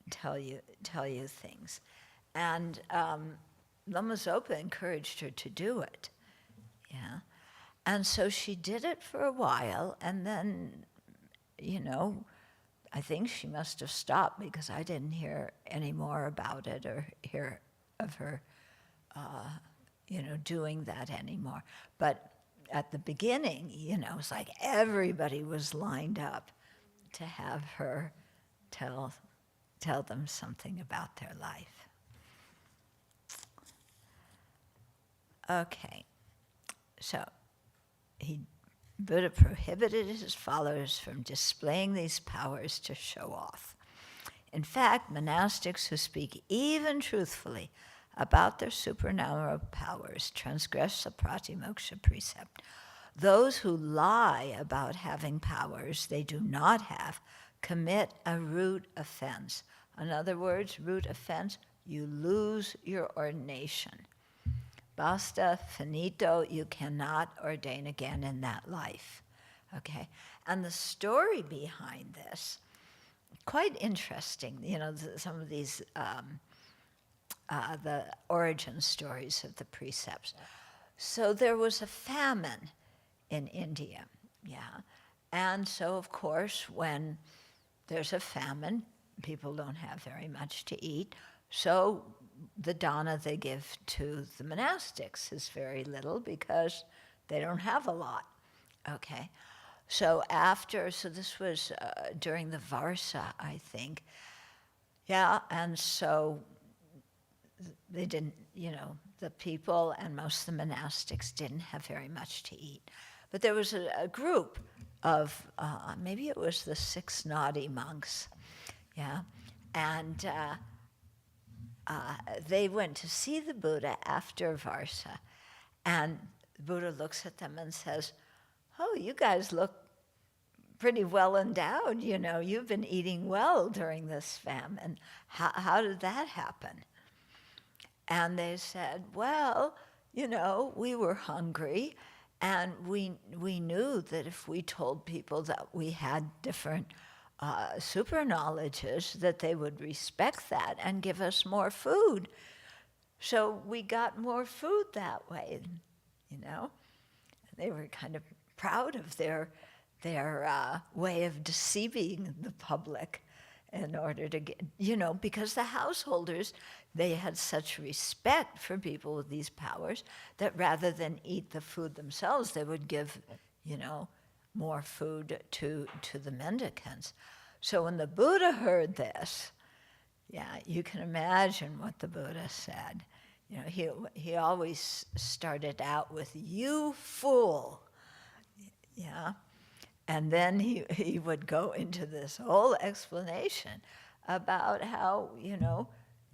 tell you things. And Lama Zopa encouraged her to do it. Yeah. And so she did it for a while, and then, I think she must have stopped because I didn't hear any more about it or hear of her, doing that anymore. But at the beginning, it was like everybody was lined up to have her tell them something about their life. Okay, so Buddha prohibited his followers from displaying these powers to show off. In fact, monastics who speak even truthfully about their supernatural powers transgress the pratimoksha precept. Those who lie about having powers they do not have commit a root offense. In other words, root offense, you lose your ordination. Basta, finito, you cannot ordain again in that life. Okay, and the story behind this, quite interesting. You know, some of these the origin stories of the precepts. So there was a famine in India, yeah, and so of course when there's a famine, people don't have very much to eat. So the dana they give to the monastics is very little because they don't have a lot. Okay, so this was during the Varsa, I think. Yeah, and so they didn't, the people and most of the monastics didn't have very much to eat. But there was a group of, maybe it was the 6 naughty monks, yeah, and they went to see the Buddha after Varsa, and the Buddha looks at them and says, "Oh, you guys look pretty well endowed, you've been eating well during this famine. How did that happen?" And they said, "Well, we were hungry, and we knew that if we told people that we had different superknowledges, that they would respect that and give us more food. So we got more food that way, They were kind of proud of their way of deceiving the public in order to get, because the householders, they had such respect for people with these powers that rather than eat the food themselves, they would give, more food to the mendicants. So when the Buddha heard this, yeah, you can imagine what the Buddha said. He always started out with, "You fool," yeah. And then he would go into this whole explanation about how,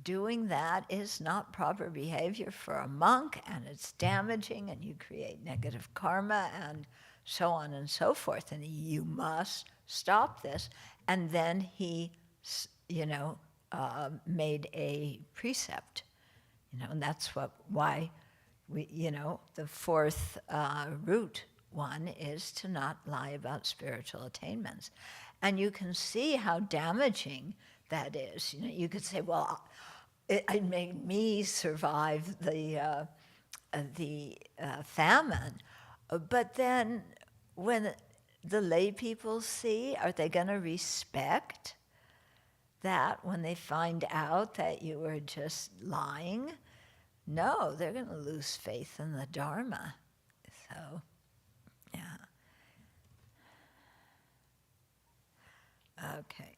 doing that is not proper behavior for a monk, and it's damaging, and you create negative karma, and so on and so forth, and you must stop this. And then he, made a precept, and that's why we, the fourth root one is to not lie about spiritual attainments. And you can see how damaging that is. You could say, well, it made me survive the famine. But then when the lay people see, are they going to respect that when they find out that you were just lying? No, they're going to lose faith in the Dharma. So, yeah. Okay.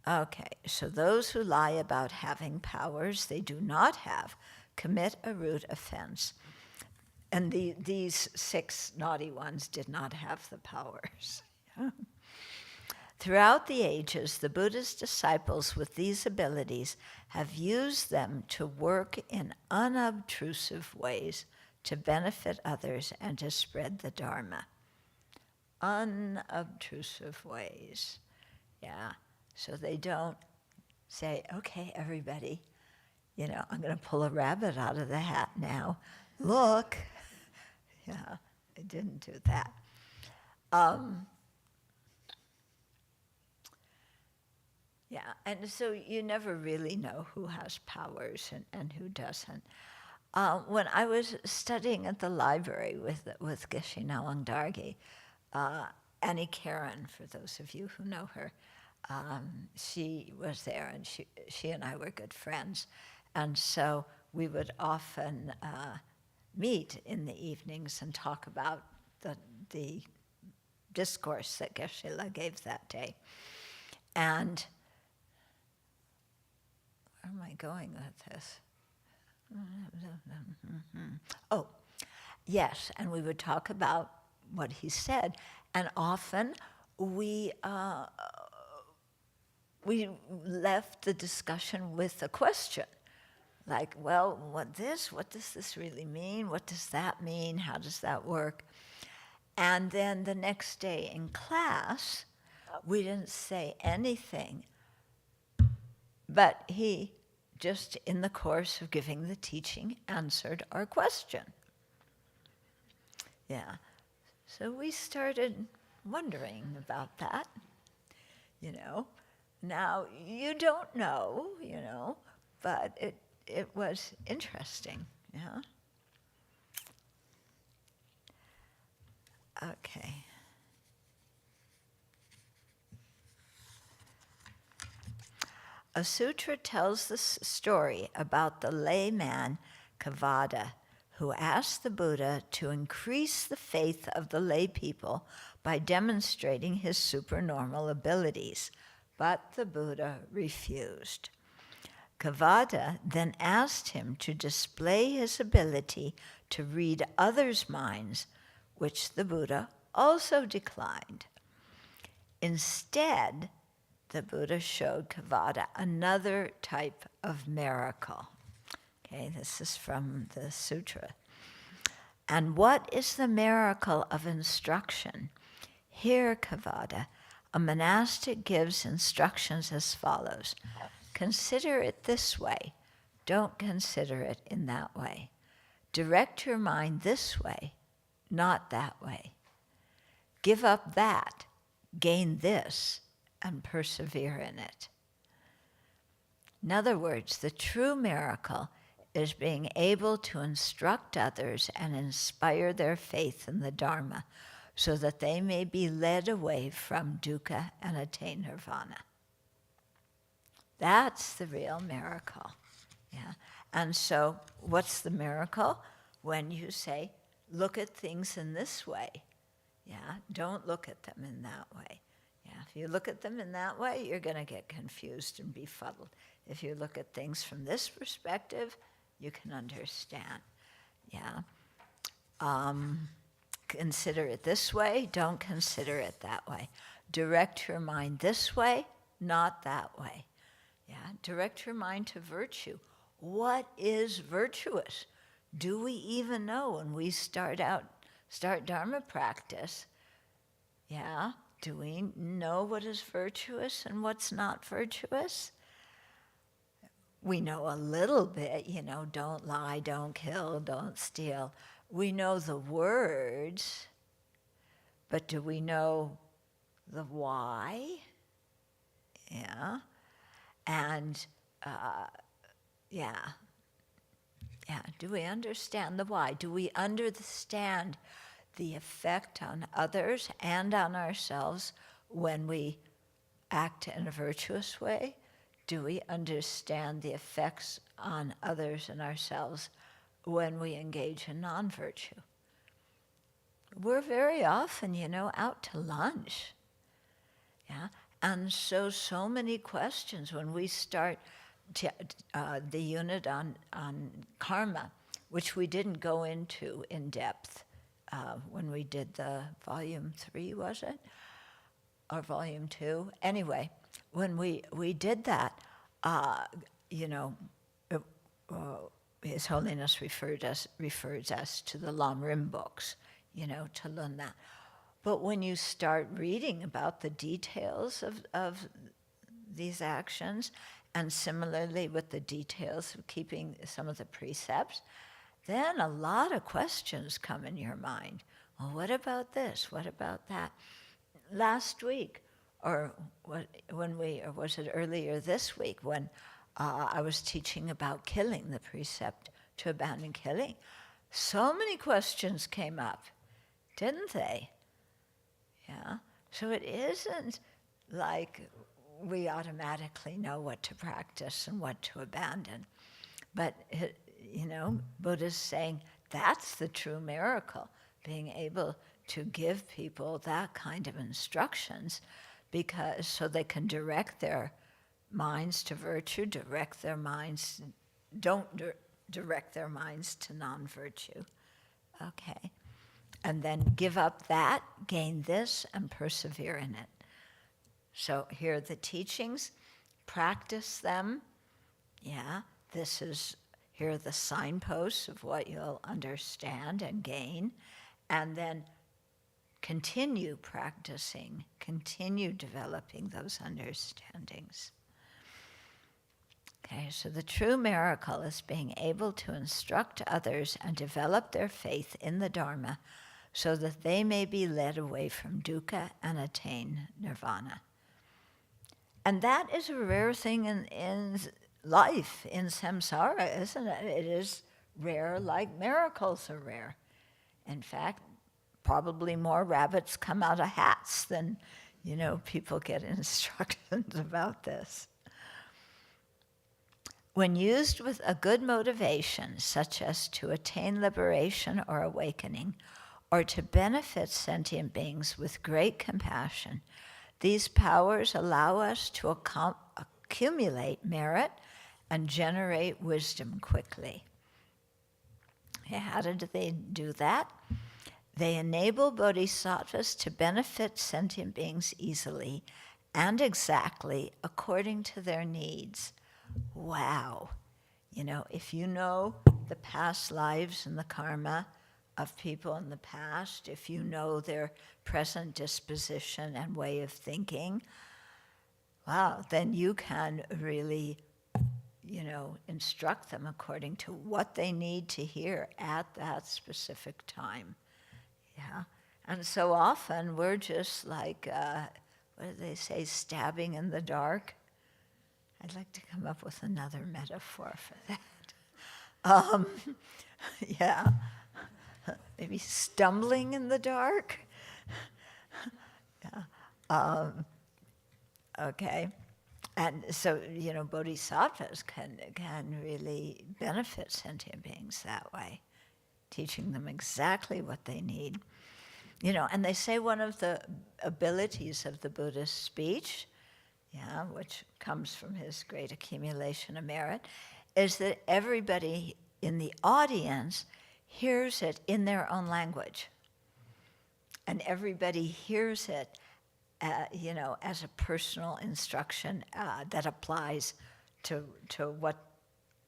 Okay, so those who lie about having powers they do not have commit a root offense. And these 6 naughty ones did not have the powers. Throughout the ages, the Buddha's disciples with these abilities have used them to work in unobtrusive ways to benefit others and to spread the Dharma. Unobtrusive ways, yeah. So they don't say, "Okay, everybody, I'm going to pull a rabbit out of the hat now. Look." Yeah, they didn't do that. Yeah, and so you never really know who has powers and who doesn't. When I was studying at the library with Geshe Nawang Dargye, Annie Karen, for those of you who know her, she was there, and she and I were good friends. And so we would often meet in the evenings and talk about the discourse that Geshe-la gave that day. And where am I going with this? Oh, yes, and we would talk about what he said, and often we left the discussion with a question, like, well, what does this really mean? What does that mean? How does that work? And then the next day in class, we didn't say anything, but he, just in the course of giving the teaching, answered our question. Yeah. So we started wondering about that, you know. Now, you don't know, you know, but it was interesting, yeah. Okay. A sutra tells the story about the layman Kavada, who asked the Buddha to increase the faith of the lay people by demonstrating his supernormal abilities, but the Buddha refused. Kavada then asked him to display his ability to read others' minds, which the Buddha also declined. Instead, the Buddha showed Kavada another type of miracle. Okay, this is from the sutra. And what is the miracle of instruction? Here, Kavada, a monastic gives instructions as follows. Consider it this way. Don't consider it in that way. Direct your mind this way, not that way. Give up that, gain this, and persevere in it. In other words, the true miracle is being able to instruct others and inspire their faith in the Dharma so that they may be led away from dukkha and attain nirvana. That's the real miracle. Yeah. And so what's the miracle? When you say, look at things in this way. Yeah, don't look at them in that way. Yeah, if you look at them in that way, you're going to get confused and befuddled. If you look at things from this perspective, you can understand. Yeah. Consider it this way, don't consider it that way. Direct your mind this way, not that way. Yeah, direct your mind to virtue. What is virtuous? Do we even know when we start Dharma practice? Yeah, do we know what is virtuous and what's not virtuous? We know a little bit, you know, don't lie, don't kill, don't steal. We know the words, but do we know the why? Yeah. And, do we understand the why? Do we understand the effect on others and on ourselves when we act in a virtuous way? Do we understand the effects on others and ourselves when we engage in non-virtue? We're very often, you know, out to lunch. Yeah? And so many questions when we start the unit on karma, which we didn't go into in depth when we did the volume 3, was it? Or volume 2? Anyway, when we did that, you know, His Holiness refers us to the Lamrim books, you know, to learn that. But when you start reading about the details of these actions, and similarly with the details of keeping some of the precepts, then a lot of questions come in your mind. Well, what about this? What about that? Last week, or was it earlier this week when I was teaching about killing, the precept to abandon killing, so many questions came up, didn't they? Yeah. So it isn't like we automatically know what to practice and what to abandon. But, you know, Buddha's saying that's the true miracle, being able to give people that kind of instructions because so they can direct their minds to virtue, direct their minds to non-virtue. Okay. And then give up that, gain this, and persevere in it. So here are the teachings. Practice them. Yeah, here are the signposts of what you'll understand and gain. And then continue practicing, continue developing those understandings. Okay, so the true miracle is being able to instruct others and develop their faith in the Dharma so that they may be led away from dukkha and attain nirvana. And that is a rare thing in life, in samsara, isn't it? It is rare like miracles are rare. In fact, probably more rabbits come out of hats than, people get instructions about this. When used with a good motivation, such as to attain liberation or awakening, or to benefit sentient beings with great compassion, these powers allow us to accumulate merit and generate wisdom quickly. Okay, how did they do that? They enable bodhisattvas to benefit sentient beings easily and exactly according to their needs. Wow. If you know the past lives and the karma of people in the past, if you know their present disposition and way of thinking, wow, then you can really, instruct them according to what they need to hear at that specific time. Yeah. And so often we're just like, what do they say, stabbing in the dark? I'd like to come up with another metaphor for that. Yeah. Maybe stumbling in the dark? Yeah. Okay. And so, bodhisattvas can really benefit sentient beings that way, teaching them exactly what they need. And they say one of the abilities of the Buddha's speech, which comes from his great accumulation of merit, is that everybody in the audience hears it in their own language. And everybody hears it, as a personal instruction that applies to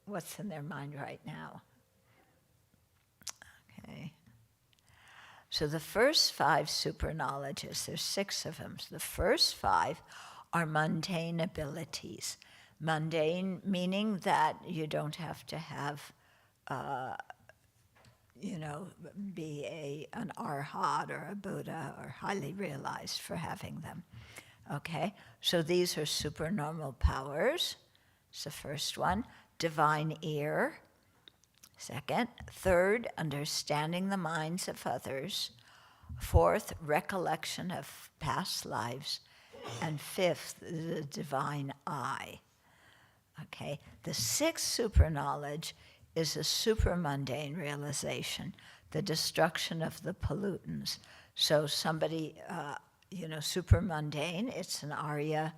what's in their mind right now. Okay. So the first 5 superknowledges, there's 6 of them. So the first 5 are mundane abilities. Mundane meaning that you don't have to have, be an arhat or a Buddha or highly realized for having them. Okay, so these are supernormal powers. It's the first one. Divine ear. Second. Third, understanding the minds of others. Fourth, recollection of past lives. And 5th, the divine eye. Okay, the 6th superknowledge is a supramundane realization, the destruction of the pollutants. So somebody, supermundane, it's an Arya,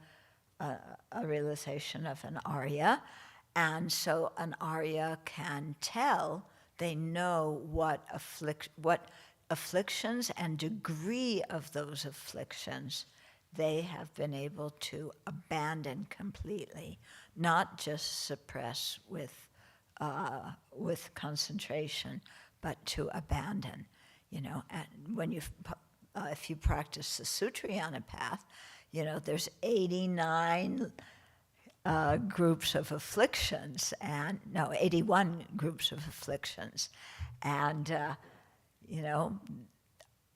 a realization of an Arya. And so an Arya can tell, they know what afflictions and degree of those afflictions they have been able to abandon completely, not just suppress with concentration, but to abandon. And when if you practice the Sutrayana path, there's 89 groups of afflictions, 81 groups of afflictions, and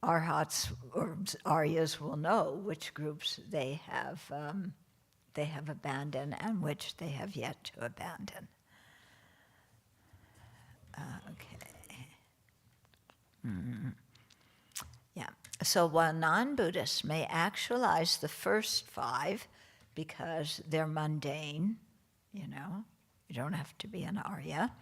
Arhats or Aryas will know which groups they have abandoned and which they have yet to abandon. Okay. Yeah. So while non-Buddhists may actualize the first 5 because they're mundane, you don't have to be an Arya,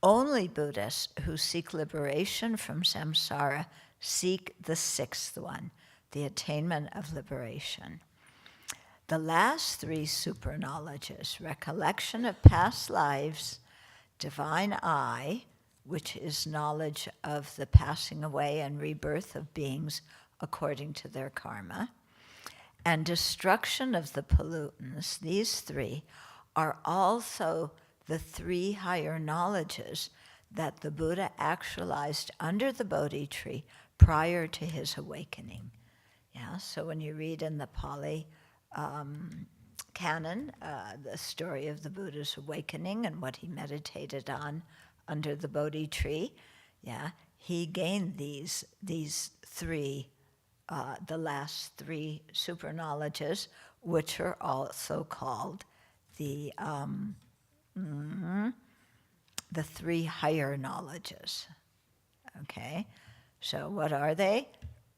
only Buddhists who seek liberation from samsara seek the 6th one, the attainment of liberation. The last 3 superknowledges, recollection of past lives, divine eye, which is knowledge of the passing away and rebirth of beings according to their karma, and destruction of the pollutants, these 3 are also the 3 higher knowledges that the Buddha actualized under the Bodhi tree prior to his awakening. Yeah, so when you read in the Pali canon the story of the Buddha's awakening and what he meditated on under the Bodhi tree, he gained these three, the last three superknowledges, which are also called the three higher knowledges. Okay, so what are they?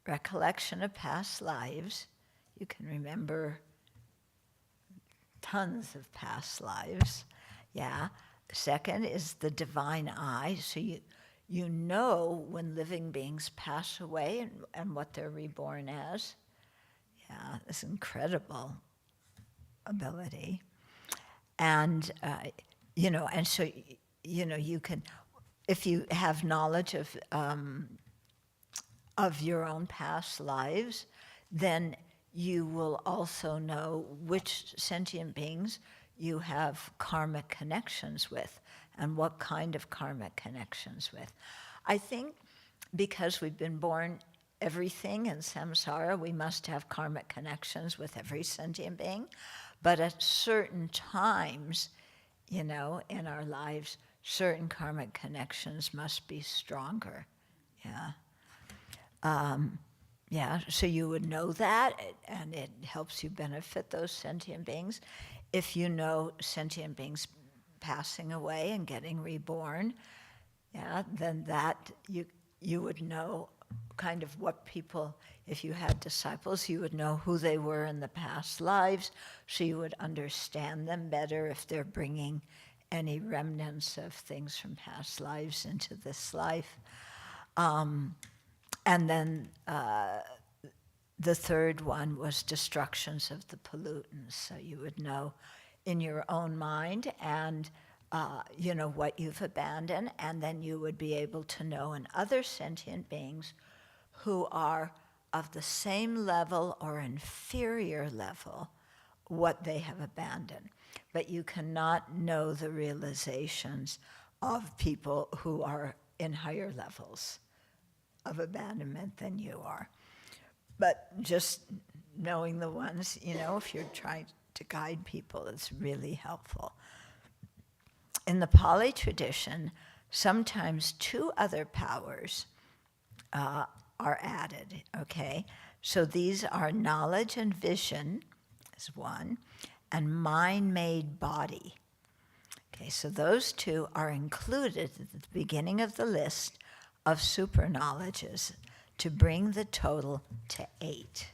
Recollection of past lives. You can remember tons of past lives. Yeah. Second is the divine eye. So you know when living beings pass away and what they're reborn as. Yeah, this incredible ability. And, and so, you can, if you have knowledge of your own past lives, then you will also know which sentient beings you have karmic connections with and what kind of karmic connections with. I think because we've been born everything in samsara, we must have karmic connections with every sentient being. But at certain times, in our lives, certain karmic connections must be stronger. Yeah. So you would know that, and it helps you benefit those sentient beings. If you know sentient beings passing away and getting reborn, then that you would know kind of what people, if you had disciples, you would know who they were in the past lives, so you would understand them better if they're bringing any remnants of things from past lives into this life. And then the third one was destructions of the pollutants. So you would know in your own mind and what you've abandoned, and then you would be able to know in other sentient beings who are of the same level or inferior level what they have abandoned. But you cannot know the realizations of people who are in higher levels of abandonment than you are. But just knowing the ones, if you're trying to guide people, it's really helpful. In the Pali tradition, sometimes two other powers are added, okay? So these are knowledge and vision is one, and mind-made body. Okay, so those two are included at the beginning of the list of superknowledges to bring the total to 8.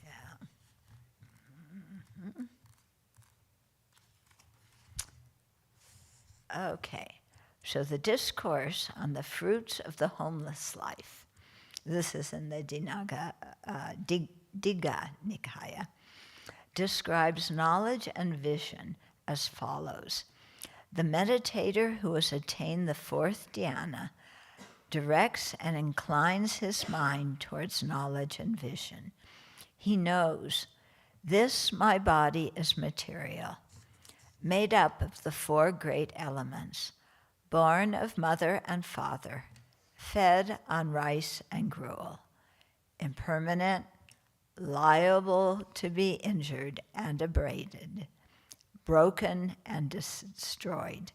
Yeah. Okay, so the discourse on the fruits of the homeless life. This is in the Digha Nikaya. Describes knowledge and vision as follows. The meditator who has attained the fourth dhyana directs and inclines his mind towards knowledge and vision. He knows, this my body is material, made up of the 4 great elements, born of mother and father, fed on rice and gruel, impermanent, liable to be injured and abraded, broken and destroyed.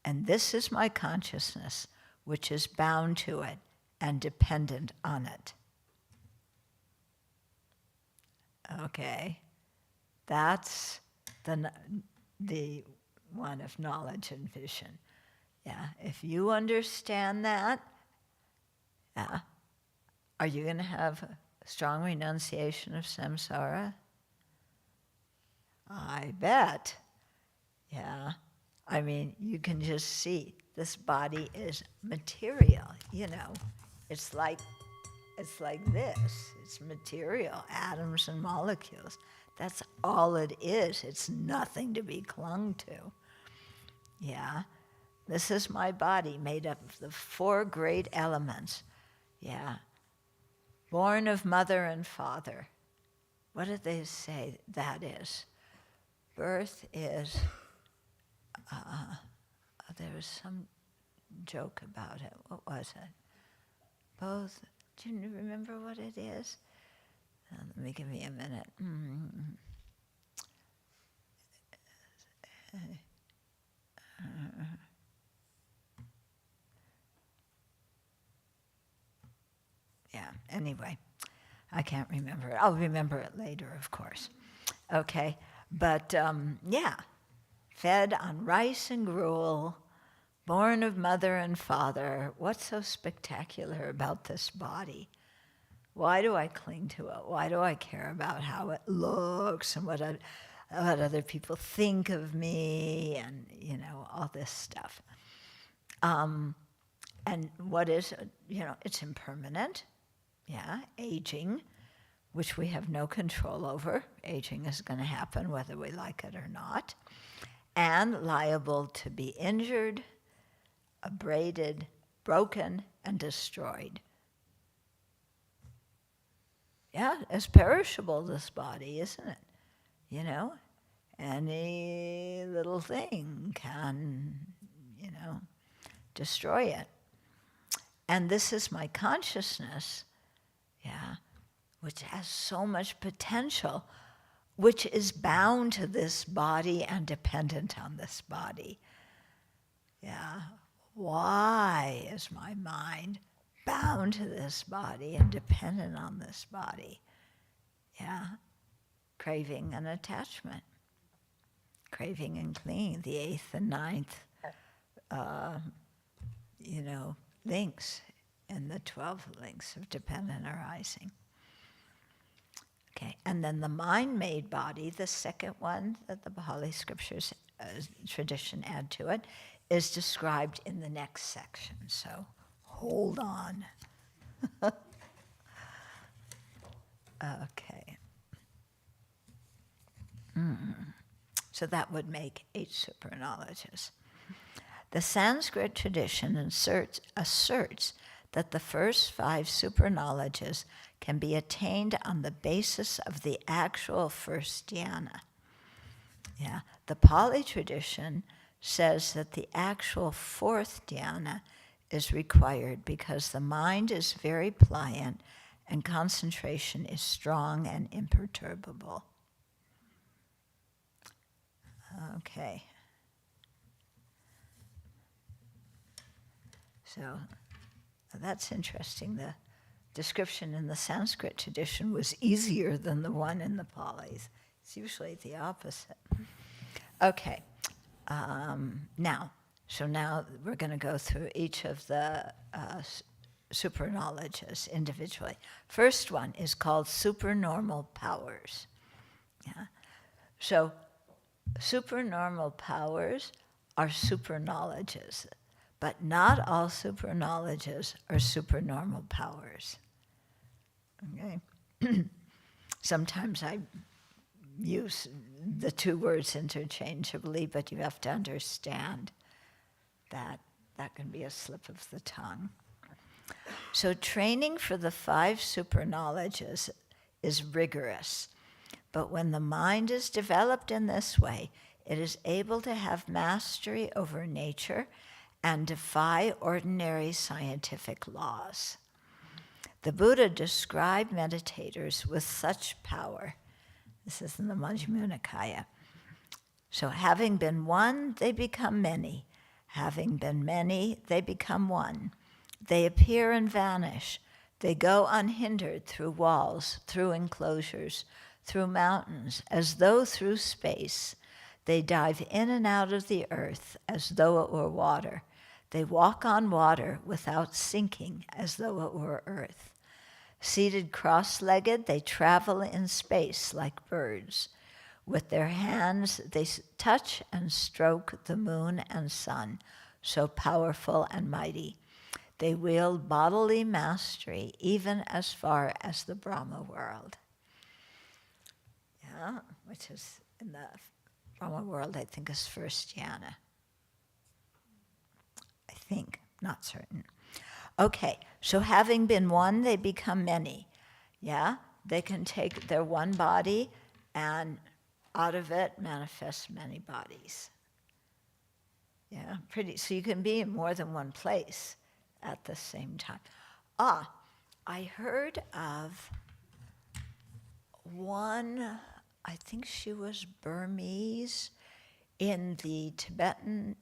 And this is my consciousness, which is bound to it and dependent on it. Okay, that's the one of knowledge and vision. Yeah, if you understand that, are you going to have a strong renunciation of samsara? I bet. Yeah. I mean, you can just see this body is material, It's like this. It's material, atoms and molecules. That's all it is. It's nothing to be clung to. Yeah. This is my body made up of the 4 great elements. Yeah. Born of mother and father. What did they say that is? Birth is, there was some joke about it. What was it? Both, do you remember what it is? Let me give me a minute. Anyway, I can't remember it. I'll remember it later, of course. Okay, but yeah, fed on rice and gruel, born of mother and father. What's so spectacular about this body? Why do I cling to it? Why do I care about how it looks and what other people think of me and, all this stuff? And what is it? It's impermanent, aging, which we have no control over. Aging is going to happen whether we like it or not. And liable to be injured, abraded, broken, and destroyed. Yeah, it's perishable, this body, isn't it? Any little thing can, destroy it. And this is my consciousness, which has so much potential, which is bound to this body and dependent on this body. Why is my mind bound to this body and dependent on this body? Craving and attachment. Craving and clinging, the 8th and 9th, links in the 12 links of dependent arising. Okay, and then the mind-made body, the second one that the Pali scriptures tradition add to it, is described in the next section. So hold on. Okay. So that would make 8 superknowledges. The Sanskrit tradition asserts that the first 5 superknowledges can be attained on the basis of the actual first dhyana. The Pali tradition says that the actual 4th dhyana is required because the mind is very pliant and concentration is strong and imperturbable. Okay. So that's interesting. The description in the Sanskrit tradition was easier than the one in the Palis. It's usually the opposite. Okay. Now we're going to go through each of the superknowledges individually. First one is called supernormal powers. So supernormal powers are superknowledges, but not all superknowledges are supernormal powers. Okay? Sometimes I use the 2 words interchangeably, but you have to understand that that can be a slip of the tongue. So training for the 5 superknowledges is rigorous, but when the mind is developed in this way, it is able to have mastery over nature and defy ordinary scientific laws. The Buddha described meditators with such power. This is in the Majjhima Nikaya. So having been one, they become many. Having been many, they become one. They appear and vanish. They go unhindered through walls, through enclosures, through mountains, as though through space. They dive in and out of the earth as though it were water. They walk on water without sinking as though it were earth. Seated cross-legged, they travel in space like birds. With their hands, they touch and stroke the moon and sun, so powerful and mighty. They wield bodily mastery even as far as the Brahma world. Which is in the Brahma world, I think, is first jhana. I think, not certain. Okay, so having been one, they become many. They can take their one body and out of it manifest many bodies. So you can be in more than one place at the same time. I heard of one, I think she was Burmese, in the Tibetan,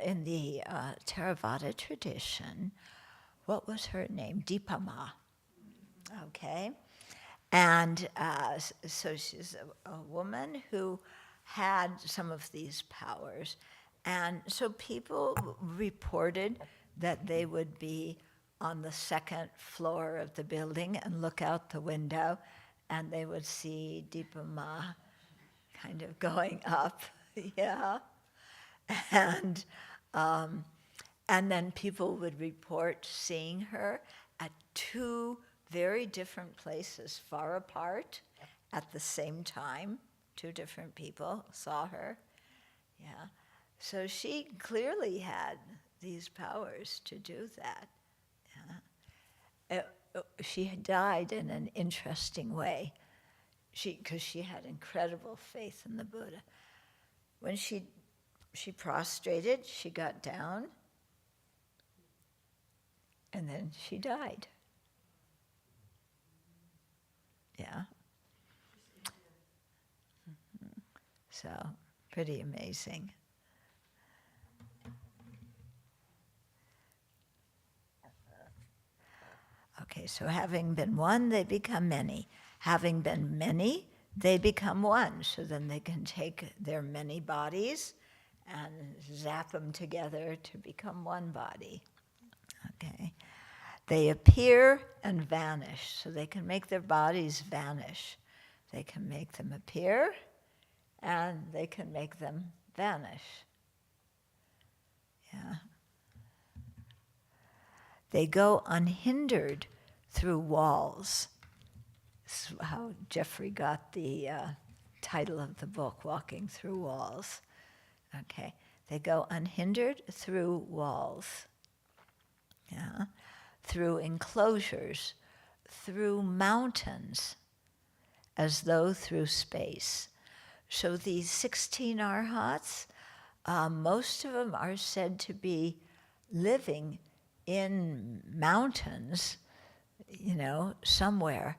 in the Theravada tradition. What was her name? Dipama. Okay. And so she's a woman who had some of these powers. And so people reported that they would be on the second floor of the building and look out the window, and they would see Deepa Ma kind of going up. Yeah. And, and then people would report seeing her at two very different places, far apart, at the same time. Two different people saw her. Yeah. So she clearly had these powers to do that. Yeah. She had died in an interesting way, because she had incredible faith in the Buddha. When she prostrated, she got down, and then she died. Yeah. Mm-hmm. So, pretty amazing. Okay, so having been one, they become many. Having been many, they become one. So then they can take their many bodies and zap them together to become one body. Okay. They appear and vanish, so they can make their bodies vanish. They can make them appear, and they can make them vanish. Yeah. They go unhindered through walls. This is how Jeffrey got the title of the book, Walking Through Walls. Okay. They go unhindered through walls. Yeah. Through enclosures, through mountains, as though through space. So these 16 arhats, most of them are said to be living in mountains, somewhere,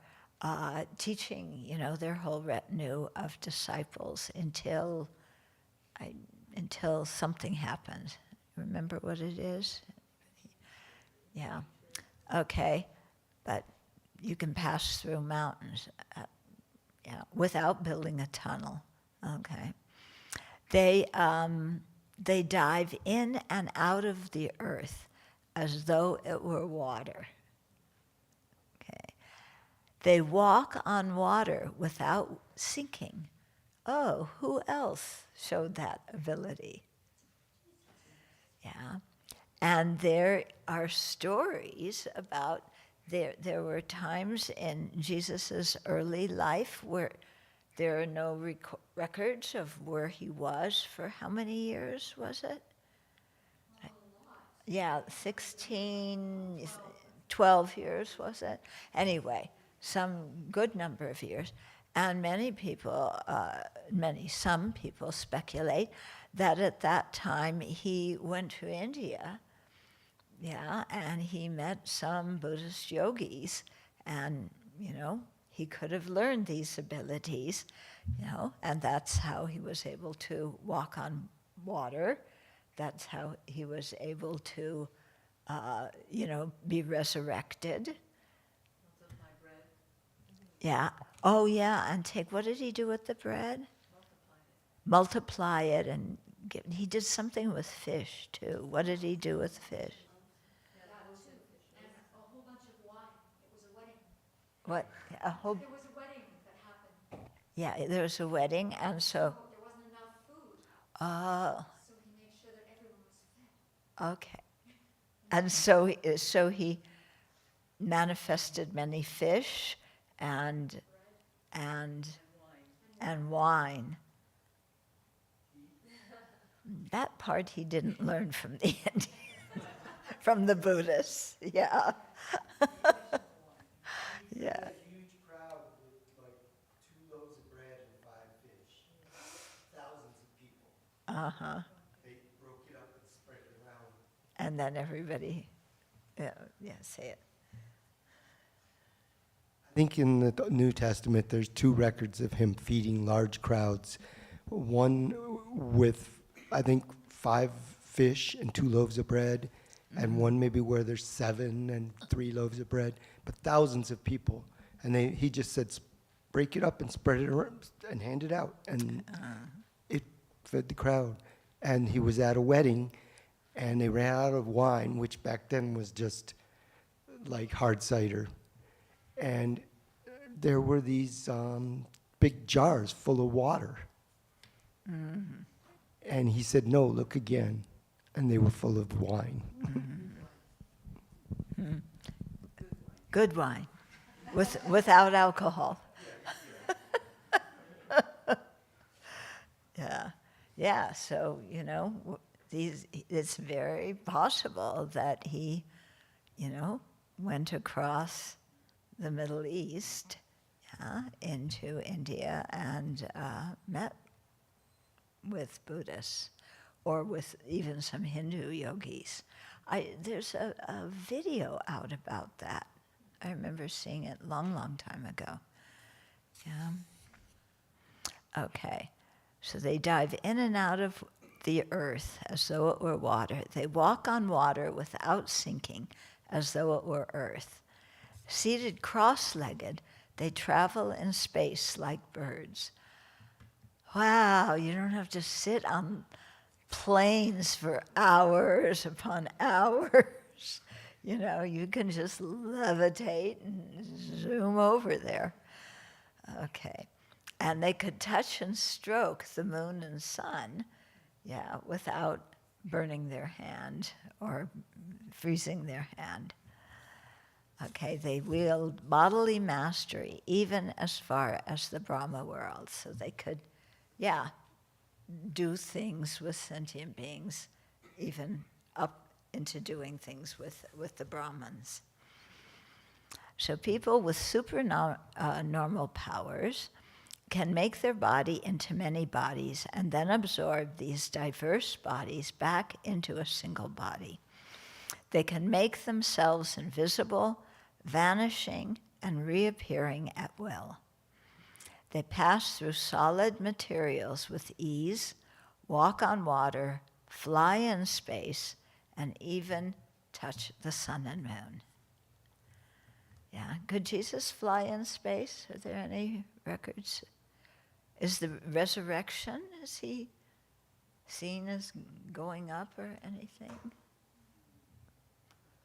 teaching, their whole retinue of disciples until something happens. Remember what it is? Yeah. Okay. But you can pass through mountains, without building a tunnel. Okay. They dive in and out of the earth as though it were water. Okay. They walk on water without sinking. Oh, who else showed that ability? Yeah. And there are stories about, there were times in Jesus' early life where there are no records of where he was for how many years was it? Yeah, 16, 12 years was it? Anyway, some good number of years. And some people speculate that at that time he went to India, and he met some Buddhist yogis, and, he could have learned these abilities, and that's how he was able to walk on water. That's how he was able to, be resurrected. Multiply bread. Yeah. Oh, yeah. And what did he do with the bread? Multiply it and he did something with fish too. What did he do with fish? And a whole bunch of wine. It was a wedding. What? A whole. There was a wedding that happened. Yeah, there was a wedding, and so. There wasn't enough food. Oh. So he made sure that everyone was fed. Okay. And so he manifested many fish and wine. That part he didn't learn from the Indians, from the Buddhists. Yeah. Yeah. A huge crowd with like 2 loaves of bread and 5 fish. Thousands of people. Uh-huh. They broke it up and spread it around. And then everybody, say it. I think in the New Testament there's 2 records of him feeding large crowds. One with, I think, 5 fish and 2 loaves of bread, and one maybe where there's 7 and 3 loaves of bread, but thousands of people. And he just said, break it up and spread it around and hand it out. And it fed the crowd. And he was at a wedding, and they ran out of wine, which back then was just like hard cider. And there were these big jars full of water. And he said, no, look again. And they were full of wine. Good wine, without alcohol. Yeah. So it's very possible that he, went across the Middle East, into India and met with Buddhists, or with even some Hindu yogis. There's a video out about that. I remember seeing it long time ago. Yeah. Okay. So they dive in and out of the earth as though it were water. They walk on water without sinking, as though it were earth. Seated cross-legged, they travel in space like birds. Wow, you don't have to sit on planes for hours upon hours. You can just levitate and zoom over there. Okay. And they could touch and stroke the moon and sun, without burning their hand or freezing their hand. Okay, they wield bodily mastery even as far as the Brahma world. So they could, do things with sentient beings, even up into doing things with the Brahmins. So people with supernormal powers can make their body into many bodies and then absorb these diverse bodies back into a single body. They can make themselves invisible, vanishing and reappearing at will. They pass through solid materials with ease, walk on water, fly in space, and even touch the sun and moon. Yeah, could Jesus fly in space? Are there any records? Is the resurrection, is he seen as going up or anything?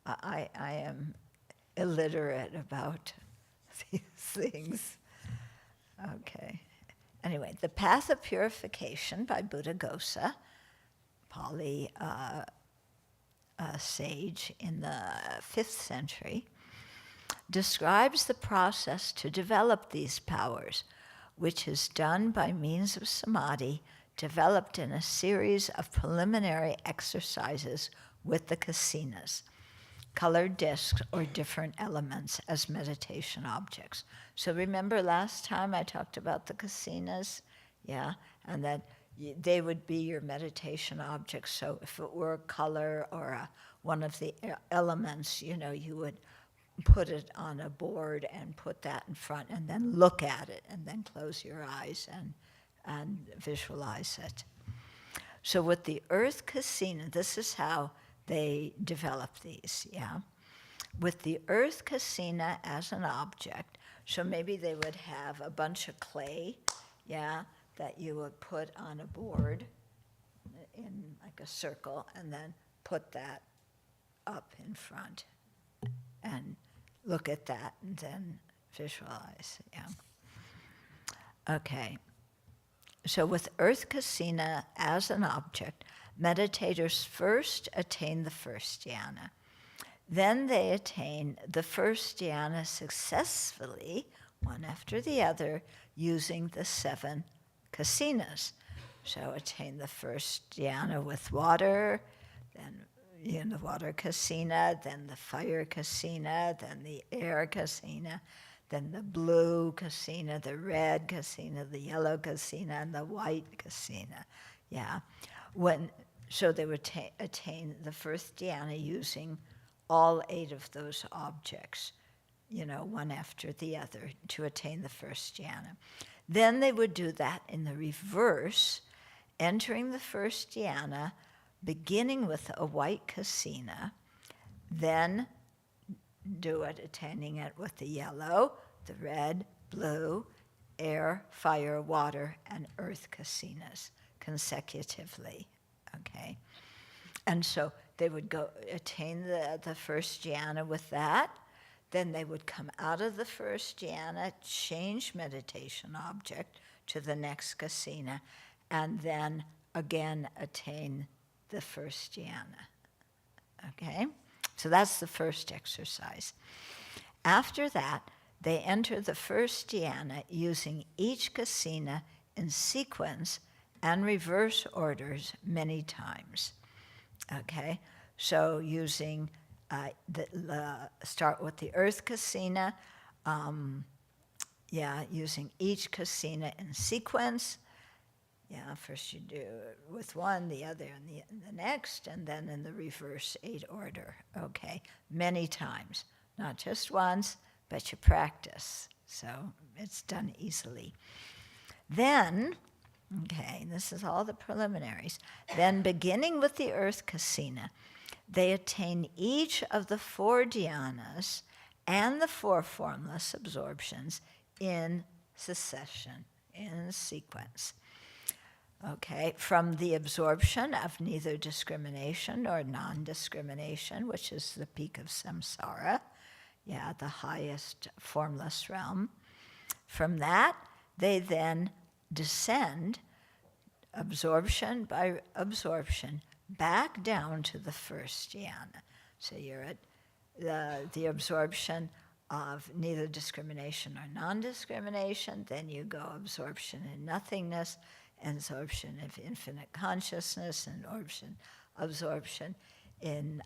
I am illiterate about these things. Okay. Anyway, The Path of Purification by Buddhaghosa, Pali sage in the 5th century, describes the process to develop these powers, which is done by means of samadhi developed in a series of preliminary exercises with the kasinas, colored discs or different elements as meditation objects. So remember last time I talked about the kasinas? And that they would be your meditation objects. So if it were a color or one of the elements, you would put it on a board and put that in front and then look at it and then close your eyes and visualize it. So with the earth kasina, this is how they develop these, With the earth kasina as an object, so maybe they would have a bunch of clay, that you would put on a board in like a circle and then put that up in front and look at that and then visualize, Okay. So with earth kasina as an object, meditators first attain the first dhyana. Then they attain the first dhyana successfully, one after the other, using the 7 kasinas. So attain the first dhyana with water, then the water kasina, then the fire kasina, then the air kasina, then the blue kasina, the red kasina, the yellow kasina, and the white kasina. So they would attain the first dhyana using all 8 of those objects, one after the other, to attain the first dhyana. Then they would do that in the reverse, entering the first dhyana, beginning with a white kasina, then do it, attaining it with the yellow, the red, blue, air, fire, water, and earth kasinas consecutively, okay? And so they would go attain the first jhana with that, then they would come out of the first jhana, change meditation object to the next kasina, and then again attain the first jhana, okay? So that's the first exercise. After that, they enter the first dhyana using each kasina in sequence and reverse orders many times. Okay, so using start with the earth kasina, using each kasina in sequence. Yeah, first you do it with one, the other, and the next, and then in the reverse 8 order. Okay, many times, not just once, but you practice, so it's done easily. Then, okay, this is all the preliminaries. Then, beginning with the earth kasina, they attain each of the 4 dhyanas and the 4 formless absorptions in succession, in sequence. Okay, from the absorption of neither discrimination nor non-discrimination, which is the peak of samsara, the highest formless realm. From that, they then descend, absorption by absorption, back down to the first dhyana. So you're at the absorption of neither discrimination nor non-discrimination, then you go absorption in nothingness, absorption of infinite consciousness, and absorption in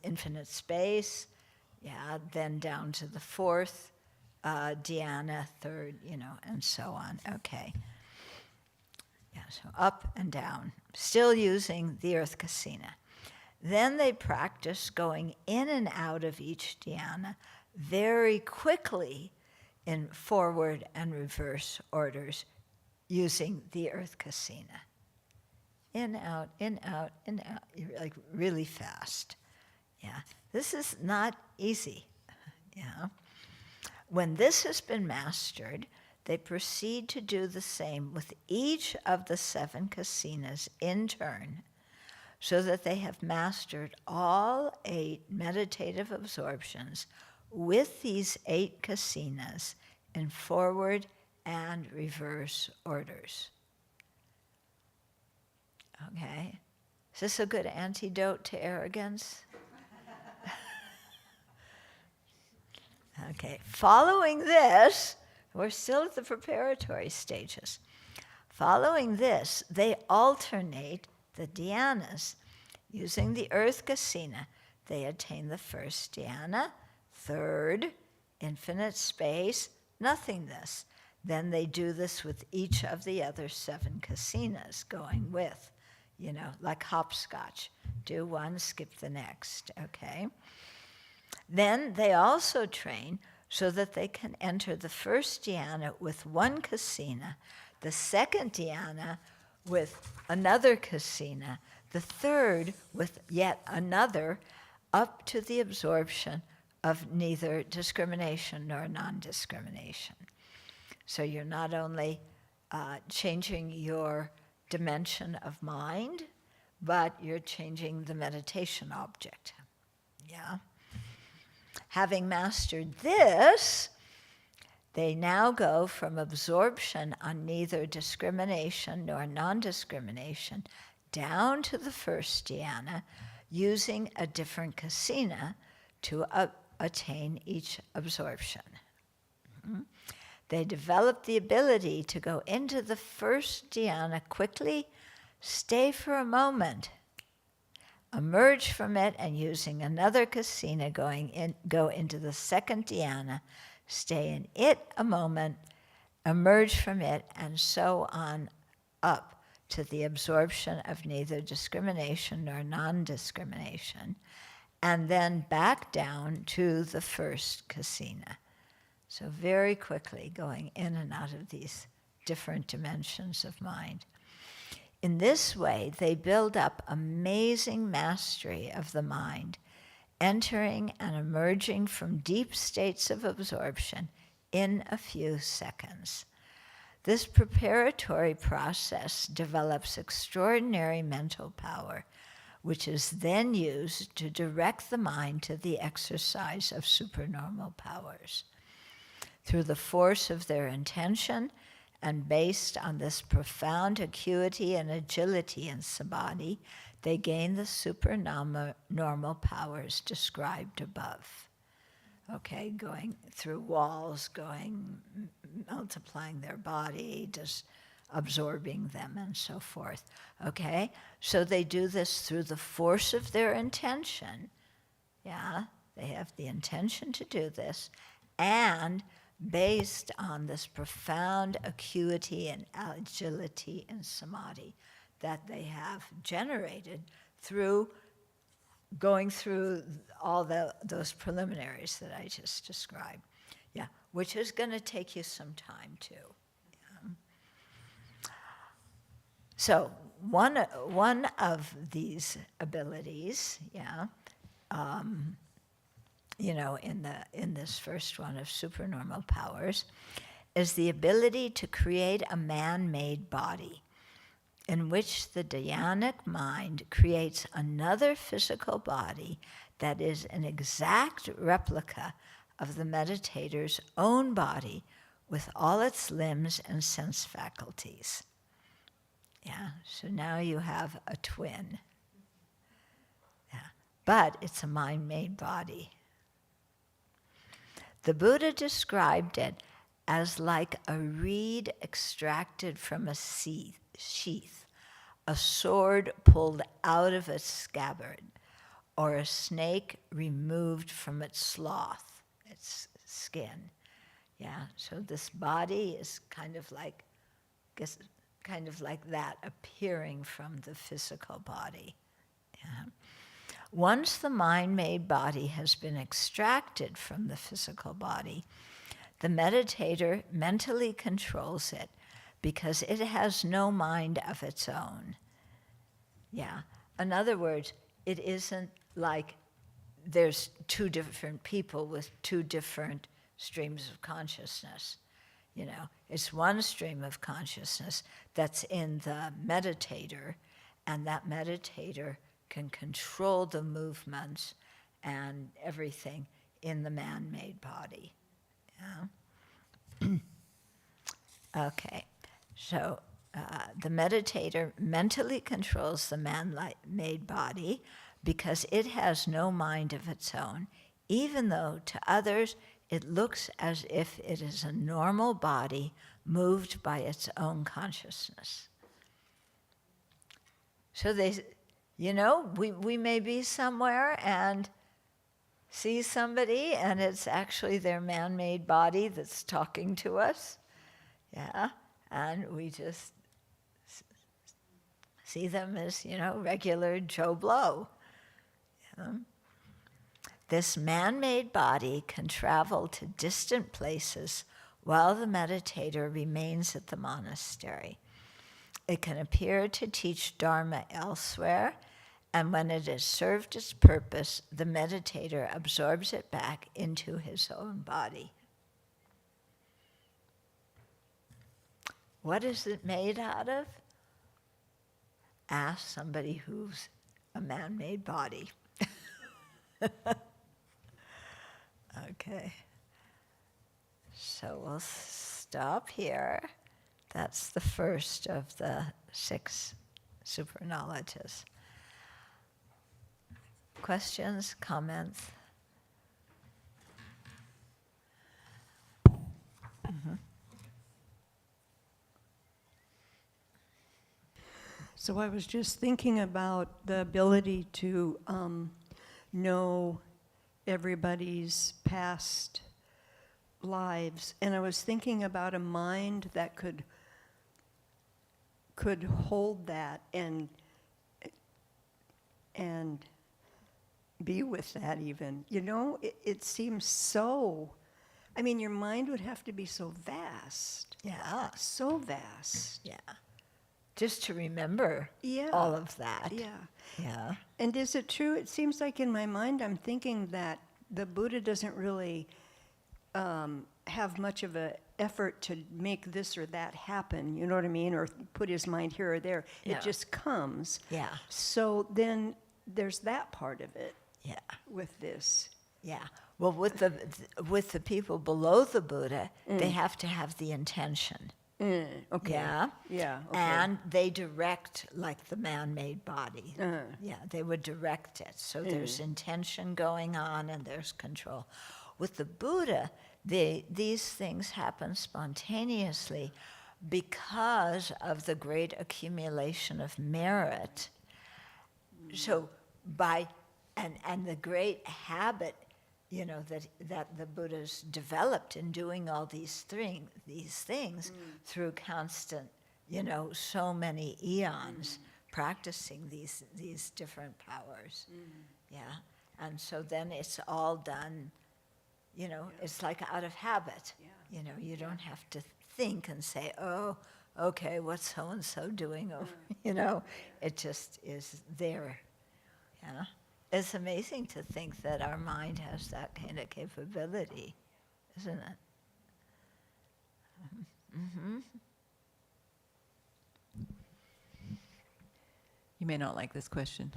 infinite space, then down to the 4th dhyana, 3rd, and so on. Okay. So up and down, still using the earth kasina. Then they practice going in and out of each dhyana very quickly in forward and reverse orders using the earth kasina. In, out, in, out, in, out, like really fast. This is not easy. When this has been mastered, they proceed to do the same with each of the 7 kasinas in turn, so that they have mastered all 8 meditative absorptions with these 8 kasinas in forward and reverse orders. Okay, is this a good antidote to arrogance? Okay, following this, we're still at the preparatory stages. Following this, they alternate the dhyanas. Using the earth kasina, they attain the first dhyana, 3rd, infinite space, nothingness. Then they do this with each of the other 7 kasinas, going with, like hopscotch. Do one, skip the next, okay? Then they also train so that they can enter the first dhyana with 1 kasina, the second dhyana with another kasina, the 3rd with yet another, up to the absorption of neither discrimination nor non-discrimination. So you're not only changing your dimension of mind, but you're changing the meditation object. Having mastered this, they now go from absorption on neither discrimination nor non-discrimination down to the first dhyana, using a different kasina to attain each absorption. They develop the ability to go into the first dhyana quickly, stay for a moment, emerge from it, and using another kasina go into the second dhyana, stay in it a moment, emerge from it, and so on up to the absorption of neither discrimination nor non-discrimination, and then back down to the first kasina. So very quickly going in and out of these different dimensions of mind. In this way, they build up amazing mastery of the mind, entering and emerging from deep states of absorption in a few seconds. This preparatory process develops extraordinary mental power, which is then used to direct the mind to the exercise of supernormal powers. Through the force of their intention, and based on this profound acuity and agility in samadhi, they gain the supernormal powers described above. Okay, going through walls, multiplying their body, just absorbing them and so forth. Okay, so they do this through the force of their intention. Yeah, they have the intention to do this, and based on this profound acuity and agility in samadhi that they have generated through going through all those preliminaries that I just described. Yeah, which is going to take you some time too. Yeah. So one of these abilities, in this first one of supernormal powers, is the ability to create a man-made body, in which the dhyanic mind creates another physical body that is an exact replica of the meditator's own body with all its limbs and sense faculties. Yeah, so now you have a twin. Yeah, but it's a mind-made body. The Buddha described it as like a reed extracted from a sheath, a sword pulled out of its scabbard, or a snake removed from its slough, its skin. Yeah, so this body is kind of like that, appearing from the physical body. Yeah. Once the mind-made body has been extracted from the physical body, the meditator mentally controls it because it has no mind of its own. Yeah. In other words, it isn't like there's two different people with two different streams of consciousness. It's one stream of consciousness that's in the meditator, and that meditator can control the movements and everything in the man-made body. Yeah? Okay, so the meditator mentally controls the man-made body because it has no mind of its own, even though to others it looks as if it is a normal body moved by its own consciousness. So we may be somewhere and see somebody, and it's actually their man-made body that's talking to us. Yeah, and we just see them as, regular Joe Blow. Yeah. This man-made body can travel to distant places while the meditator remains at the monastery. It can appear to teach Dharma elsewhere, and when it has served its purpose, the meditator absorbs it back into his own body. What is it made out of? Ask somebody who's a man-made body. Okay. So we'll stop here. That's the first of the 6 superknowledges. Questions, comments? Mm-hmm. So I was just thinking about the ability to know everybody's past lives, and I was thinking about a mind that could hold that and be with that even. It seems so, your mind would have to be so vast. Yeah. So vast. Yeah. just to remember Yeah. all of that. Yeah. Yeah. And is it true? It seems like in my mind I'm thinking that the Buddha doesn't really have much of an effort to make this or that happen, you know what I mean? Or put his mind here or there. Yeah. It just comes. Yeah. So then there's that part of it Yeah. with this. Yeah. Well, with the people below the Buddha, they have to have the intention. Okay. Yeah. Yeah. Okay. And they direct like the man-made body. Uh-huh. Yeah, they would direct it. So there's intention going on and there's control. With the Buddha, these things happen spontaneously because of the great accumulation of merit. So and the great habit, you know, that the Buddhas developed in doing all these things through constant, you know, so many eons practicing these different powers. Yeah. And so then it's all done, you know, it's like out of habit. You know, you don't have to think and say, oh, okay, what's so-and-so doing over, you know, it just is there. Yeah. It's amazing to think that our mind has that kind of capability, isn't it? Mm-hmm. You may not like this question,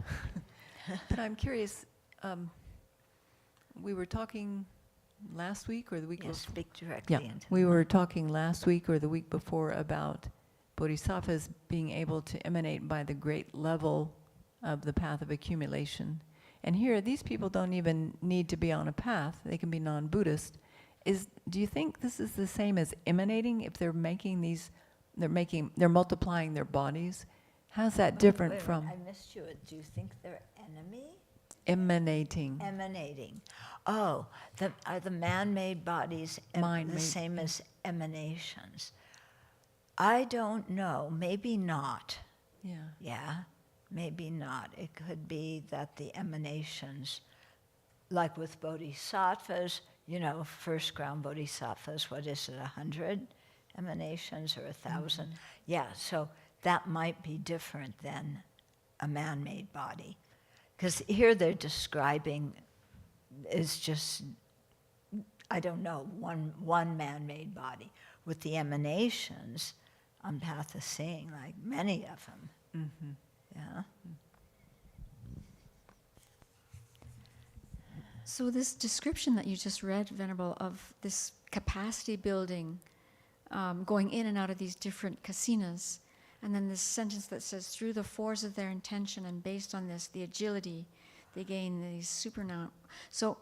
but I'm curious. We were talking last week or the week Yes, before? speak directly into We the were mic. talking last week or the week before about bodhisattvas being able to emanate by the great level of the path of accumulation. And here, these people don't even need to be on a path. They can be non-Buddhist. Do you think this is the same as emanating? If they're making they're multiplying their bodies? How's that different Wait, from I missed you. Do you think they're enemy? emanating? Emanating. Oh, are the man-made bodies the Man-made, same as emanations? I don't know. Maybe not. Yeah. Yeah, maybe not. It could be that the emanations, like with bodhisattvas, you know, first ground bodhisattvas, what is it, 100 emanations or 1,000? Yeah, so that might be different than a man-made body. Because here they're describing is just, I don't know, one man-made body. With the emanations, on path of seeing, like many of them. Mm-hmm. Yeah. So this description that you just read, Venerable, of this capacity building, going in and out of these different kasinas, and then this sentence that says, through the force of their intention and based on this, the agility, they gain these superknowledge. So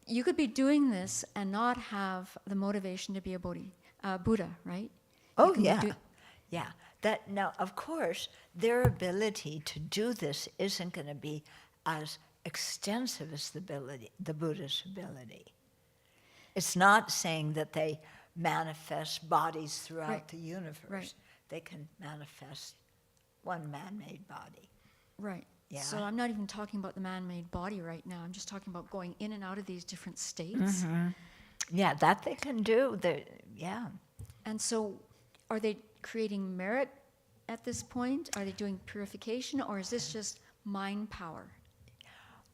you could be doing this and not have the motivation to be a Buddha, right? Oh, You can be yeah. Yeah. Now, of course, their ability to do this isn't going to be as extensive as the Buddha's ability. It's not saying that they manifest bodies throughout Right. the universe. Right. They can manifest one man-made body. Right. Yeah. So I'm not even talking about the man-made body right now. I'm just talking about going in and out of these different states. Yeah, that they can do. Yeah. And so are they creating merit at this point? Are they doing purification, or is this just mind power?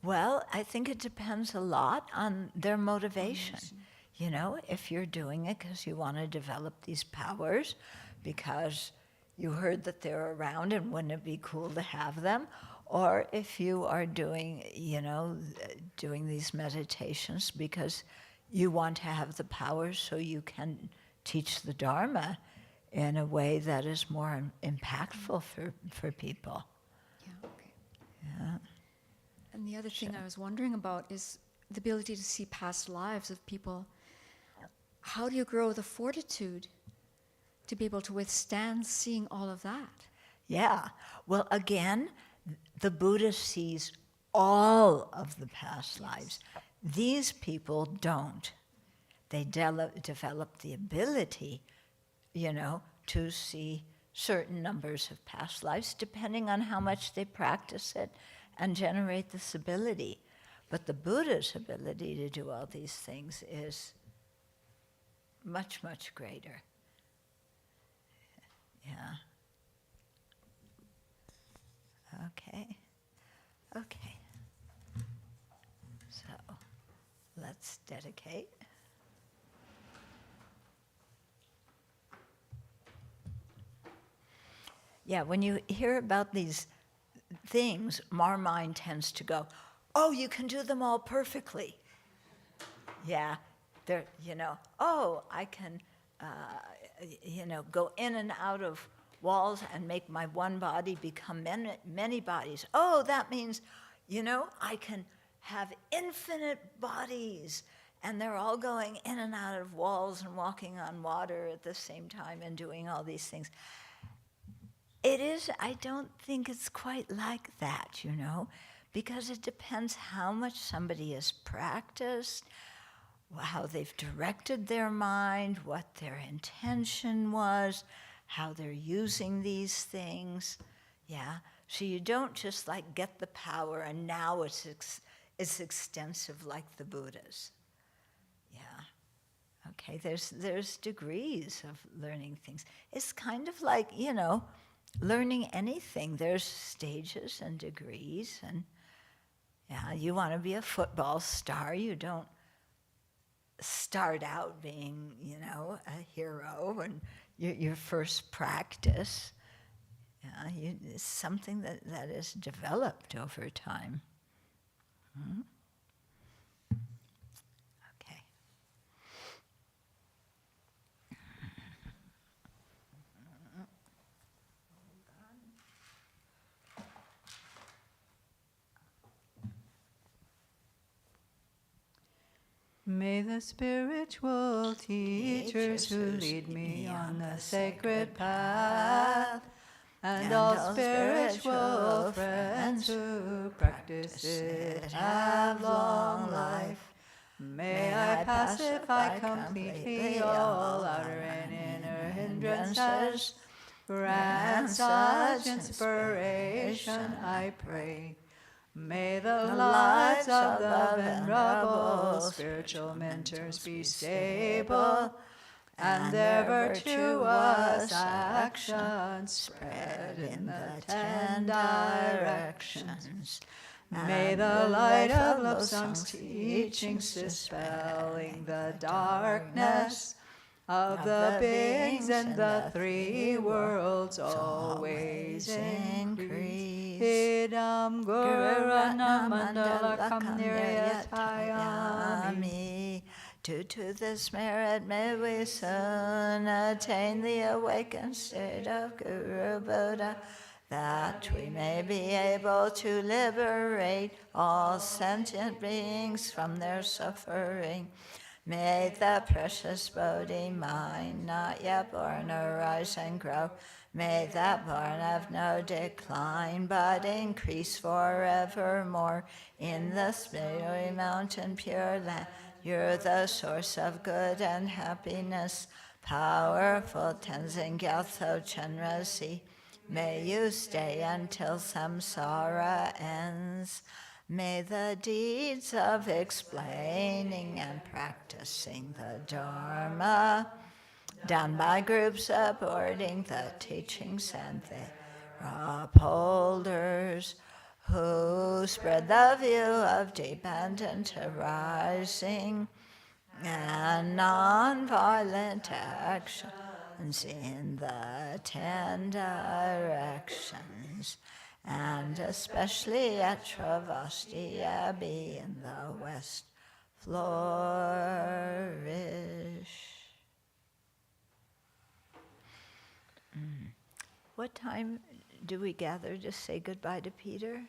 Well, I think it depends a lot on their motivation. You know, if you're doing it because you want to develop these powers, because you heard that they're around and wouldn't it be cool to have them, or if you are doing, you know, doing these meditations because you want to have the powers so you can teach the Dharma in a way that is more impactful for people. Yeah, okay. Yeah. And the other thing I was wondering about is the ability to see past lives of people. How do you grow the fortitude to be able to withstand seeing all of that? Yeah. Well, again, the Buddha sees all of the past lives. These people don't. They develop the ability, you know, to see certain numbers of past lives, depending on how much they practice it and generate this ability. But the Buddha's ability to do all these things is much, much greater. Yeah. Okay. Okay. So let's dedicate. Yeah, when you hear about these things, our mind tends to go, oh, you can do them all perfectly. Yeah, they're, oh, I can, go in and out of walls and make my one body become many bodies. Oh, that means, I can have infinite bodies, and they're all going in and out of walls and walking on water at the same time and doing all these things. It is, I don't think it's quite like that, because it depends how much somebody has practiced, how they've directed their mind, what their intention was, how they're using these things. Yeah, so you don't just like get the power and now it's extensive like the Buddhas. Yeah. Okay, there's degrees of learning things. It's kind of like, learning anything. There's stages and degrees, and yeah, you want to be a football star. You don't start out being, a hero and your first practice. Yeah, it's something that is developed over time. Hmm? Okay. May the spiritual teachers who lead me on the sacred path, and all spiritual friends who practice it have long life. May I pacify completely all outer and inner hindrances. Grant such inspiration, I pray. May the lives of the venerable spiritual mentors be stable, and their virtuous actions spread in the 10 directions. May the light of love song's teachings dispelling the darkness of the beings in the 3 worlds always increase. Idam Guru Ratna Mandala Kamniryatayami. Due to this merit, may we soon attain the awakened state of Guru Buddha, that we may be able to liberate all sentient beings from their suffering. May the precious Bodhi mind, not yet born, arise and grow. May that born have no decline, but increase forevermore. In the spirit mountain pure land, you're the source of good and happiness. Powerful Tenzin Gyatso Chenrezig, may you stay until samsara ends. May the deeds of explaining and practicing the Dharma, done by groups supporting the teachings and their upholders, who spread the view of dependent arising and non-violent actions in the 10 directions, and especially at Sravasti Abbey in the West flourish. What time do we gather to say goodbye to Peter?